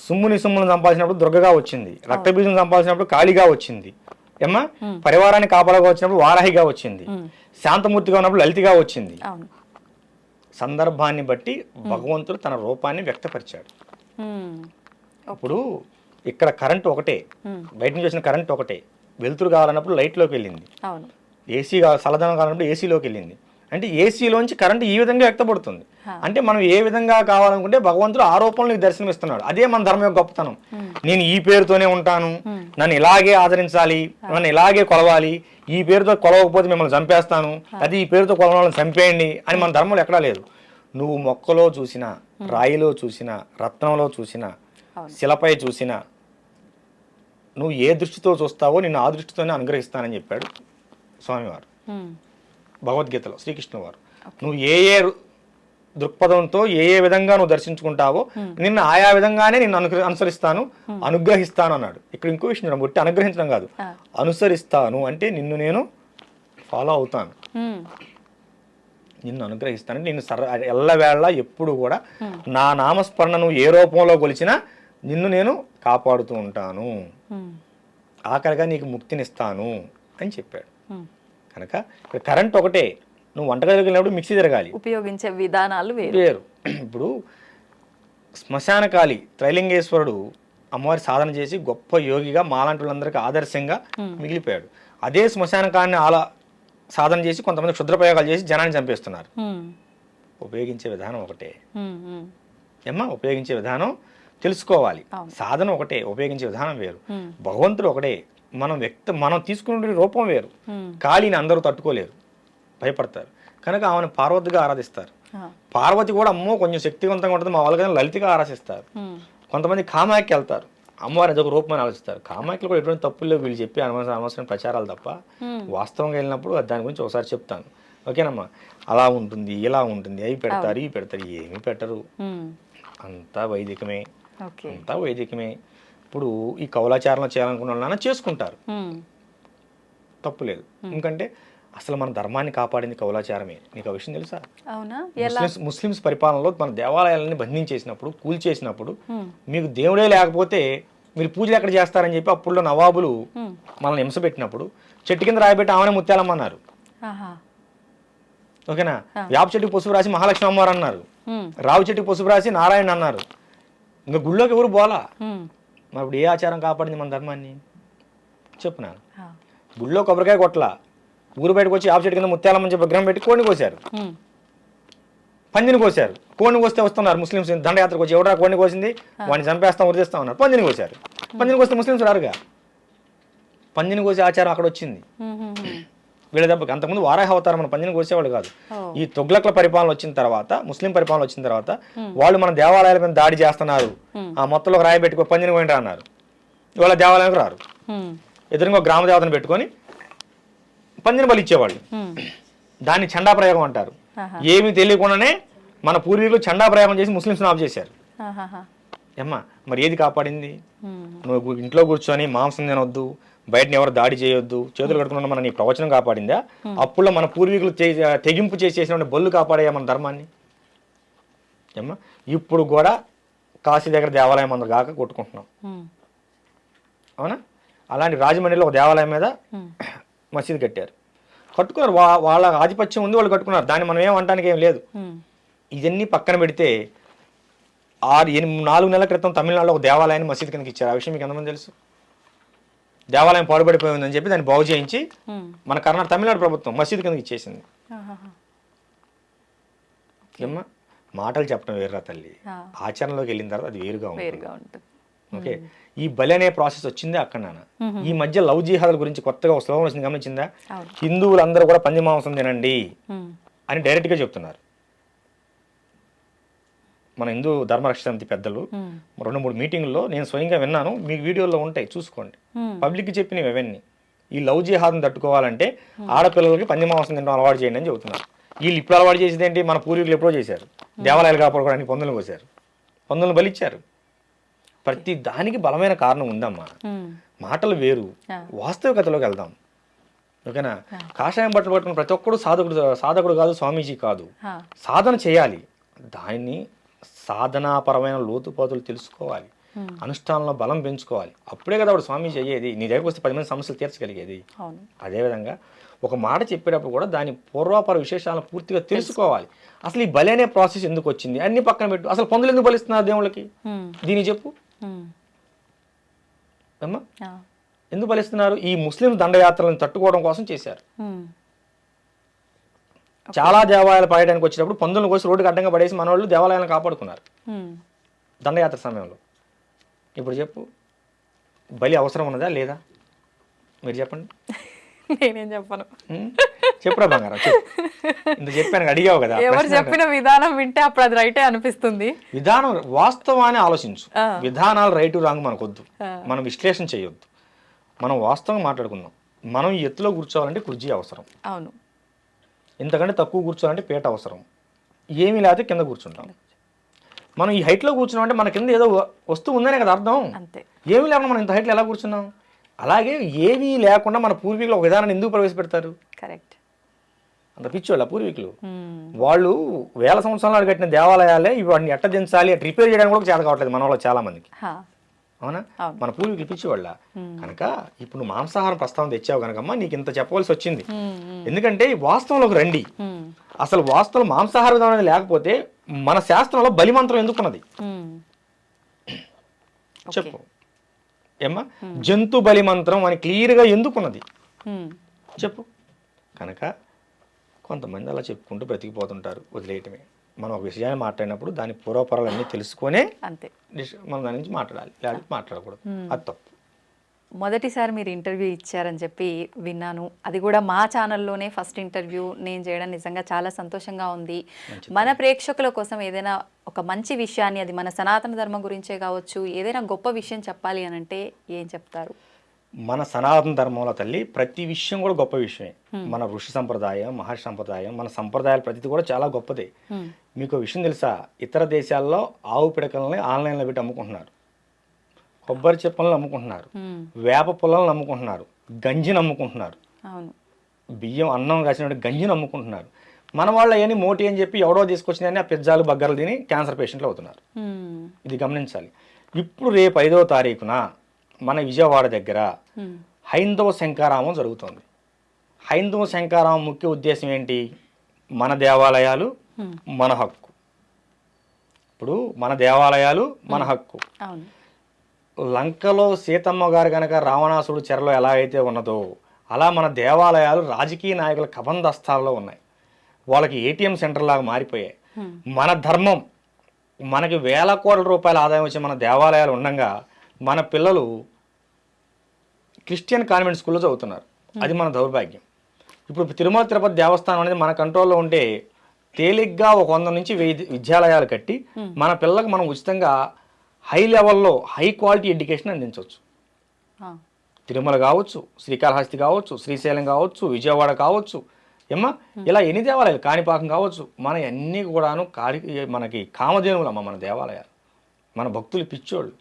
Speaker 2: సుమ్ముని సంపాదించినప్పుడు దుర్గగా వచ్చింది, రక్తబీజం సంపాదించినప్పుడు కాళిగా వచ్చింది, ఏమ్మా పరివారాన్ని కాపాడగా వచ్చినప్పుడు వారాహిగా వచ్చింది, శాంతమూర్తిగా ఉన్నప్పుడు లలితగా వచ్చింది. సందర్భాన్ని బట్టి భగవంతుడు తన రూపాన్ని వ్యక్తపరిచాడు. ఇప్పుడు ఇక్కడ కరెంట్ ఒకటే, బయట నుంచి వచ్చిన కరెంట్ ఒకటే. వెలుతురు కావాలన్నప్పుడు లైట్లోకి వెళ్ళింది, ఏసీ చల్లదనం కావాలన్నప్పుడు ఏసీలోకి వెళ్ళింది. అంటే ఏసీలోంచి కరెంట్ ఈ విధంగా వ్యక్తపడుతుంది. అంటే మనం ఏ విధంగా కావాలనుకుంటే భగవంతుడు ఆ రూపంలో నీకు దర్శనమిస్తున్నాడు. అదే మన ధర్మం యొక్క గొప్పతనం. నేను ఈ పేరుతోనే ఉంటాను, నన్ను ఇలాగే ఆదరించాలి, నన్ను ఇలాగే కొలవాలి, ఈ పేరుతో కొలవకపోతే మిమ్మల్ని చంపేస్తాను, అది ఈ పేరుతో కొలవాలని చంపేయండి అని మన ధర్మంలో ఎక్కడా లేదు. నువ్వు మొక్కలో చూసినా, రాయిలో చూసినా, రత్నంలో చూసినా, శిలపై చూసినా, నువ్వు ఏ దృష్టితో చూస్తావో నిన్ను ఆ దృష్టితోనే అనుగ్రహిస్తానని చెప్పాడు స్వామివారు భగవద్గీతలో, శ్రీకృష్ణ వారు. నువ్వు ఏ ఏ దృక్పథంతో ఏ ఏ విధంగా నువ్వు దర్శించుకుంటావో నిన్ను ఆయా విధంగానే నిన్ను అనుసరిస్తాను, అనుగ్రహిస్తాను అన్నాడు. ఇక్కడ ఇంకో విషయం చూడండి, బట్టి అనుగ్రహించడం కాదు, అనుసరిస్తాను అంటే నిన్ను నేను ఫాలో అవుతాను, నిన్ను అనుగ్రహిస్తాను, నిన్ను ఎల్లవేళ ఎప్పుడు కూడా నా నామస్మరణ నువ్వు ఏ రూపంలో కొలిచినా నిన్ను నేను కాపాడుతూ ఉంటాను, ఆఖరిగా నీకు ముక్తినిస్తాను అని చెప్పాడు. కనుక కరెంట్ ఒకటే, నువ్వు వంటగదిలోకి వెళ్ళినప్పుడు మిక్సీ తిరగాలి,
Speaker 1: ఉపయోగించే విధానాలు
Speaker 2: వేరు. ఇప్పుడు శ్మశానకాళి త్రైలింగేశ్వరుడు అమ్మవారి సాధన చేసి గొప్ప యోగిగా మాలాంటి వాళ్ళందరికీ ఆదర్శంగా మిగిలిపోయాడు. అదే శ్మశానకాన్ని సాధన చేసి కొంతమంది క్షుద్రప్రయోగాలు చేసి జనాన్ని చంపేస్తున్నారు. ఉపయోగించే విధానం ఒకటే ఏమ్మా, ఉపయోగించే విధానం తెలుసుకోవాలి. సాధన ఒకటే, ఉపయోగించే విధానం వేరు. భగవంతుడు ఒకటే, మనం తీసుకునే రూపం వేరు. కాళీని అందరూ తట్టుకోలేరు, భయపడతారు. కనుక ఆమెను పార్వతిగా ఆరాధిస్తారు. పార్వతి కూడా అమ్మో కొంచెం శక్తివంతంగా ఉంటుంది మా వాళ్ళకి లలితగా ఆరాధిస్తారు. కొంతమంది కామాఖ్య వెళ్తారు, అమ్మవారి అదొక రూపం అని ఆలోచిస్తారు. కామాఖ్యలు కూడా ఎటువంటి తప్పుల్లో వీళ్ళు చెప్పి అనవసరం ప్రచారాలు తప్ప, వాస్తవంగా వెళ్ళినప్పుడు దాని గురించి ఒకసారి చెప్తాను. ఓకేనమ్మా, అలా ఉంటుంది, ఇలా ఉంటుంది, అవి పెడతారు, ఇవి పెడతారు, ఏమీ పెట్టరు, అంతా వైదికమే, అంతా వైదికమే. ఇప్పుడు ఈ కౌలాచారం చేయాలనుకున్న వాళ్ళైనా చేసుకుంటారు, తప్పులేదు. ఎందుకంటే అసలు మన ధర్మాన్ని కాపాడింది కౌలాచారమే. నీకు ఆ విషయం తెలుసా? ముస్లిమ్స్ పరిపాలనలో మన దేవాలయాలని బంధించేసినప్పుడు, కూల్చేసినప్పుడు, మీకు దేవుడే లేకపోతే మీరు పూజలు ఎక్కడ చేస్తారని చెప్పి అప్పుడు నవాబులు మనల్ని హింస పెట్టినప్పుడు చెట్టు కింద రాయబెట్టి ఆమెనే ముత్యాలమ్మన్నారు. ఓకేనా, వేప చెట్టుకి పసుపు రాసి మహాలక్ష్మి అమ్మవారు అన్నారు, రావు చెట్టుకి పసుపు రాసి నారాయణ అన్నారు. ఇంకా గుళ్ళోకి ఎవరు పోలా. మరి ఇప్పుడు ఏ ఆచారం కాపాడింది మన ధర్మాన్ని చెప్పునా? గుళ్ళో కొబ్బరికాయ కొట్ల, ఊరు బయటకు వచ్చి వేప చెట్టు కింద ముత్యాలమ్మని చెప్పి విగ్రహం పెట్టి కోడిని కోసారు, పందిని కోసారు. కోడిని కోస్తే వస్తున్నారు ముస్లిమ్స్ దండయాత్రకు వచ్చి, ఎవడరా కోడిని కోసింది వాడిని చంపేస్తాం వదిలేస్తాం అన్నారు. పందిని కోసారు. పందిని కోస్తే ముస్లిమ్స్ రారుగా, పందిని కోసే ఆచారం అక్కడ వచ్చింది వీళ్ళ దెబ్బకి. అంతకుముందు వారాహ అవతారం మన పందిని కోసేవాళ్ళు కాదు. ఈ తొగ్లక్ల పరిపాలన వచ్చిన తర్వాత, ముస్లిం పరిపాలన వచ్చిన తర్వాత వాళ్ళు మన దేవాలయాల మీద దాడి చేస్తున్నారు, ఆ మొత్తంలో రాయి పెట్టుకో పందిని పోయింటా అన్నారు. ఇవాళ దేవాలయానికి రారు, ఎదురుగా గ్రామ దేవతను పెట్టుకొని పందిని బలిచ్చేవాళ్ళు. దాన్ని చండా ప్రయోగం అంటారు. ఏమీ తెలియకుండానే మన పూర్వీకులు చండా ప్రయోగం చేసి ముస్లింస్ని ఆఫ్ చేశారు. ఏమ్మా, మరి ఏది కాపాడింది? నువ్వు ఇంట్లో కూర్చొని మాంసం తినొద్దు, బయటని ఎవరు దాడి చేయొద్దు, చేతులు కట్టుకున్న మన నీ ప్రవచనం కాపాడిందా? అప్పుడు మన పూర్వీకులు తెగింపు చేసేసిన బొల్లు కాపాడే మన ధర్మాన్ని. ఏమ్మా, ఇప్పుడు కూడా కాశీ దగ్గర దేవాలయం అందరు కాక కొట్టుకుంటున్నాం, అవునా? అలాంటి రాజమండ్రిలో ఒక దేవాలయం మీద మసీదు కట్టారు, కట్టుకున్నారు. వాళ్ళ ఆధిపత్యం ఉంది, వాళ్ళు కట్టుకున్నారు, దాన్ని మనం ఏమంటానికి ఏం లేదు. ఇవన్నీ పక్కన పెడితే 4 నెలల క్రితం తమిళనాడులో ఒక దేవాలయాన్ని మసీదు కిందకి ఇచ్చారు. ఆ విషయం మీకు ఎంతమంది తెలుసు? దేవాలయం పాడుపడిపోయిందని చెప్పి దాన్ని బాగు చేయించి మన తమిళనాడు ప్రభుత్వం మసీదు కిందకి ఇచ్చేసింది. ఏమ్మా, మాటలు చెప్పడం వేరురా తల్లి, ఆచరణలోకి వెళ్ళిన తర్వాత అది వేరుగా ఉంటుంది. ఓకే, ఈ బలి అనే ప్రాసెస్ వచ్చిందే అక్కడ నాన్న. ఈ మధ్య లవ్ జిహాదుల గురించి కొత్తగా ఒక స్లోగన్ వచ్చింది, గమనించిందా? హిందువులందరూ కూడా పంది మాంసం తినండి అని డైరెక్ట్గా చెప్తున్నారు. మన హిందూ ధర్మరక్షణ సమితి పెద్దలు 2-3 మీటింగుల్లో నేను స్వయంగా విన్నాను, మీకు వీడియోలో ఉంటాయి చూసుకోండి. పబ్లిక్కి చెప్పినవి అవన్నీ. ఈ లవ్ జిహాద్ని తట్టుకోవాలంటే ఆడపిల్లలకి పంది మాంసం తినడం అలవాటు చేయండి అని చెబుతున్నారు. వీళ్ళు ఇప్పుడు అలవాటు చేసేది ఏంటి? మన పూర్వీకులు ఎప్పుడో చేశారు. దేవాలయాలు కాపాడుకోవడానికి పందులు కోసారు, పందులను బలిచ్చారు. ప్రతి దానికి బలమైన కారణం ఉందమ్మా. మాటలు వేరు, వాస్తవికతలోకి వెళ్దాం. ఓకేనా? కాషాయం బట్టలు పట్టుకుని ప్రతి ఒక్కడు సాధకుడు కాదు, స్వామీజీ కాదు. సాధన చేయాలి, దాన్ని సాధనాపరమైన లోతుపాతులు తెలుసుకోవాలి, అనుష్ఠానంలో బలం పెంచుకోవాలి. అప్పుడే కదా వాడు స్వామీజీ అయ్యేది, నీ దగ్గరకు వస్తే 10 మంది సమస్యలు తీర్చగలిగేది. అదేవిధంగా ఒక మాట చెప్పేటప్పుడు కూడా దాని పూర్వాపర విశేషాలను పూర్తిగా తెలుసుకోవాలి. అసలు ఈ బలి అనే ప్రాసెస్ ఎందుకు వచ్చింది అన్ని పక్కన పెట్టు. అసలు పందులు ఎందుకు బలిస్తున్నారు దేవుళ్ళకి, దీన్ని చెప్పు అమ్మా. ఎందుకు బలిస్తున్నారు? ఈ ముస్లిం దండయాత్రలను తట్టుకోవడం కోసం చేశారు. చాలా దేవాలయాలు పాయడానికి వచ్చినప్పుడు పందులను కోసి రోడ్డుకి అడ్డంగా పడేసి మన వాళ్ళు దేవాలయాలను కాపాడుకున్నారు దండయాత్ర సమయంలో. ఇప్పుడు చెప్పు, బలి అవసరం ఉన్నదా లేదా? మీరు చెప్పండి.
Speaker 1: నేనేం చెప్పను.
Speaker 2: చెప్పురా బంగారం, ఇంత చెప్పాను, అడిగావు కదా.
Speaker 1: ఎవరు చెప్పిన విధానం వింటే అప్పుడు అది రైటే అనిపిస్తుంది.
Speaker 2: విధానం వాస్తవాన్ని ఆలోచించు. విధానాలు రైటు రాంగ్ మనకొద్దు, మనం విశ్లేషణ చేయొద్దు, మనం వాస్తవంగా మాట్లాడుకుందాం. మనం ఈ ఎత్తులో కూర్చోవాలంటే కుర్చీ అవసరం.
Speaker 1: అవును.
Speaker 2: ఇంతకంటే తక్కువ కూర్చోవాలంటే పీట అవసరం. ఏమీ లేకపోతే కింద కూర్చుంటాం. మనం ఈ హైట్లో కూర్చున్నాం అంటే మన కింద ఏదో వస్తువు ఉందనే కదా అర్థం.
Speaker 1: అంతే.
Speaker 2: ఏమీ లేకుండా మనం ఇంత హైట్లో ఎలా కూర్చున్నాం? అలాగే ఏమీ లేకుండా మన పూర్వీకులు ఒక విధానాన్ని ఎందుకు ప్రవేశపెడతారు?
Speaker 1: కరెక్ట్.
Speaker 2: అంత పిచ్చోళ్ళ పూర్వీకులు. వాళ్ళు వేల సంవత్సరాలు కట్టిన దేవాలయాలే వాటిని ఎట్ట దించాలి, అట్లా రిపేర్ చేయడానికి కూడా చేత కావట్లేదు మన వాళ్ళు చాలా మందికి. అవునా? మన పూర్వీకులు పిచ్చివాళ్ళ. కనుక ఇప్పుడు నువ్వు మాంసాహారం ప్రస్తావన తెచ్చావు కనుకమ్మా నీకు ఇంత చెప్పవలసి వచ్చింది. ఎందుకంటే వాస్తవంలోకి రండి. అసలు వాస్తవం మాంసాహార విధానం అనేది లేకపోతే మన శాస్త్రంలో బలిమంత్రం ఎందుకున్నది చెప్పు ఏమ్మా? జంతు బలి మంత్రం అని క్లియర్గా ఎందుకున్నది చెప్పు. కనుక కొంతమంది అలా చెప్పుకుంటూ బ్రతికిపోతుంటారు, వదిలేయటమే. మనం ఒక విషయాన్ని మాట్లాడినప్పుడు దాని పూర్వపరాలన్నీ తెలుసుకొనే
Speaker 1: అంతే
Speaker 2: మనం దాని నుంచి మాట్లాడాలి, లేకపోతే మాట్లాడకూడదు. అది తప్పు.
Speaker 1: మొదటిసారి మీరు ఇంటర్వ్యూ ఇచ్చారని చెప్పి విన్నాను. అది కూడా మా ఛానల్లోనే ఫస్ట్ ఇంటర్వ్యూ నేను చేయడం నిజంగా చాలా సంతోషంగా ఉంది. మన ప్రేక్షకుల కోసం ఏదైనా ఒక మంచి విషయాన్ని, అది మన సనాతన ధర్మం గురించే కావచ్చు, ఏదైనా గొప్ప విషయం చెప్పాలి అని అంటే ఏం చెప్తారు?
Speaker 2: మన సనాతన ధర్మంలో తల్లి ప్రతి విషయం కూడా గొప్ప విషయమే. మన ఋషి సంప్రదాయం, మహర్షి సంప్రదాయం, మన సంప్రదాయాలు ప్రతిది కూడా చాలా గొప్పదే. మీకు విషయం తెలుసా? ఇతర దేశాల్లో ఆవు పిడకలని ఆన్లైన్లో పెట్టి అమ్ముకుంటున్నారు, కొబ్బరి చెప్పలను అమ్ముకుంటున్నారు, వేప పుల్లలను అమ్ముకుంటున్నారు, గంజిని అమ్ముకుంటున్నారు, బియ్యం అన్నం రాసినట్టు గంజిని అమ్ముకుంటున్నారు. మన వాళ్ళు అవన్నీ మోటి అని చెప్పి ఎవడో తీసుకొచ్చిందని ఆ పిజ్జాలు బగ్గర్లు తిని క్యాన్సర్ పేషెంట్లు అవుతున్నారు. ఇది గమనించాలి. ఇప్పుడు రేపు 5వ తారీఖున మన విజయవాడ దగ్గర హైందవ శంకారామం జరుగుతుంది. హైందవ శంకారామం ముఖ్య ఉద్దేశం ఏంటి? మన దేవాలయాలు మన హక్కు. ఇప్పుడు మన దేవాలయాలు మన హక్కు. లంకలో సీతమ్మ గారు కనుక రావణాసుడు చెరలో ఎలా అయితే ఉన్నదో అలా మన దేవాలయాలు రాజకీయ నాయకుల కబంధస్థాల్లో ఉన్నాయి. వాళ్ళకి ఏటీఎం సెంటర్ లాగా మారిపోయాయి. మన ధర్మం, మనకి వేల కోట్ల రూపాయల ఆదాయం వచ్చే మన దేవాలయాలు ఉండగా మన పిల్లలు క్రిస్టియన్ కాన్వెంట్ స్కూల్లో చదువుతున్నారు. అది మన దౌర్భాగ్యం. ఇప్పుడు తిరుమల తిరుపతి దేవస్థానం అనేది మన కంట్రోల్లో ఉంటే తేలిగ్గా ఒక 100 నుంచి 1000 విద్యాలయాలు కట్టి మన పిల్లలకు మనం ఉచితంగా హై లెవెల్లో హై క్వాలిటీ ఎడ్యుకేషన్ అందించవచ్చు. తిరుమల కావచ్చు, శ్రీకాళహస్తి కావచ్చు, శ్రీశైలం కావచ్చు, విజయవాడ కావచ్చు, ఏమ్మా ఇలా ఎన్ని దేవాలయాలు, కాణిపాకం కావచ్చు, మన అన్నీ కూడాను మనకి కామధేనువులమ్మ మన దేవాలయాలు. మన భక్తులు పిచ్చోళ్ళు,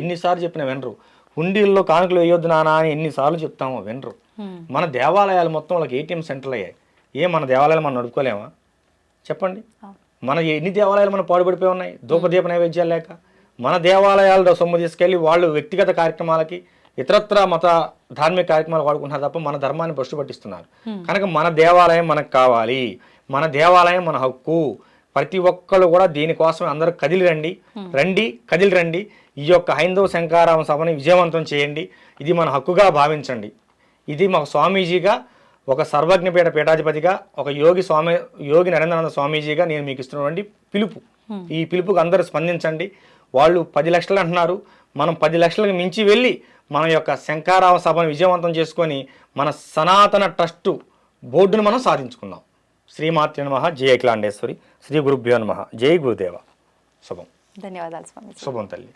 Speaker 2: ఎన్నిసార్లు చెప్పినా వినరు. హుండీల్లో కానుకలు వేయొద్దు నానా అని ఎన్నిసార్లు చెప్తామో వినరు. మన దేవాలయాలు మొత్తం వాళ్ళకి ఏటీఎం సెంటర్లు అయ్యాయి. మన దేవాలయాలు మనం నడుపుకోలేమా చెప్పండి? మన ఎన్ని దేవాలయాలు మనం పాడుపడిపోయి ఉన్నాయి ధూపదీప నైవేద్యాలు లేక. మన దేవాలయాలు సొమ్ము తీసుకెళ్ళి వాళ్ళు వ్యక్తిగత కార్యక్రమాలకి ఇతరత్ర మత ధార్మిక కార్యక్రమాలు వాడుకుంటున్నారు తప్ప మన ధర్మాన్ని భ్రష్టు పట్టిస్తున్నారు. కనుక మన దేవాలయం మనకు కావాలి, మన దేవాలయం మన హక్కు. ప్రతి ఒక్కళ్ళు కూడా దీనికోసం అందరూ కదిలి రండి. ఈ యొక్క హైందవ శంకారామ సభని విజయవంతం చేయండి. ఇది మన హక్కుగా భావించండి. ఇది మా స్వామీజీగా, ఒక సర్వజ్ఞపీఠ పీఠాధిపతిగా, ఒక యోగి నరేంద్రానంద స్వామీజీగా నేను మీకు ఇస్తున్నటువంటి పిలుపు. ఈ పిలుపుకి అందరూ స్పందించండి. వాళ్ళు 10 లక్షలు అంటున్నారు, మనం 10 లక్షలకు మించి వెళ్ళి మన యొక్క శంకారామ సభను విజయవంతం చేసుకొని మన సనాతన ట్రస్టు బోర్డును మనం సాధించుకుందాం. శ్రీమాత్రే నమః. జయ అఖిలాండేశ్వరి. శ్రీ గురుభ్యో నమః. జై గురుదేవ. శుభం.
Speaker 1: ధన్యవాదాలు స్వామి.
Speaker 2: శుభం తల్లి.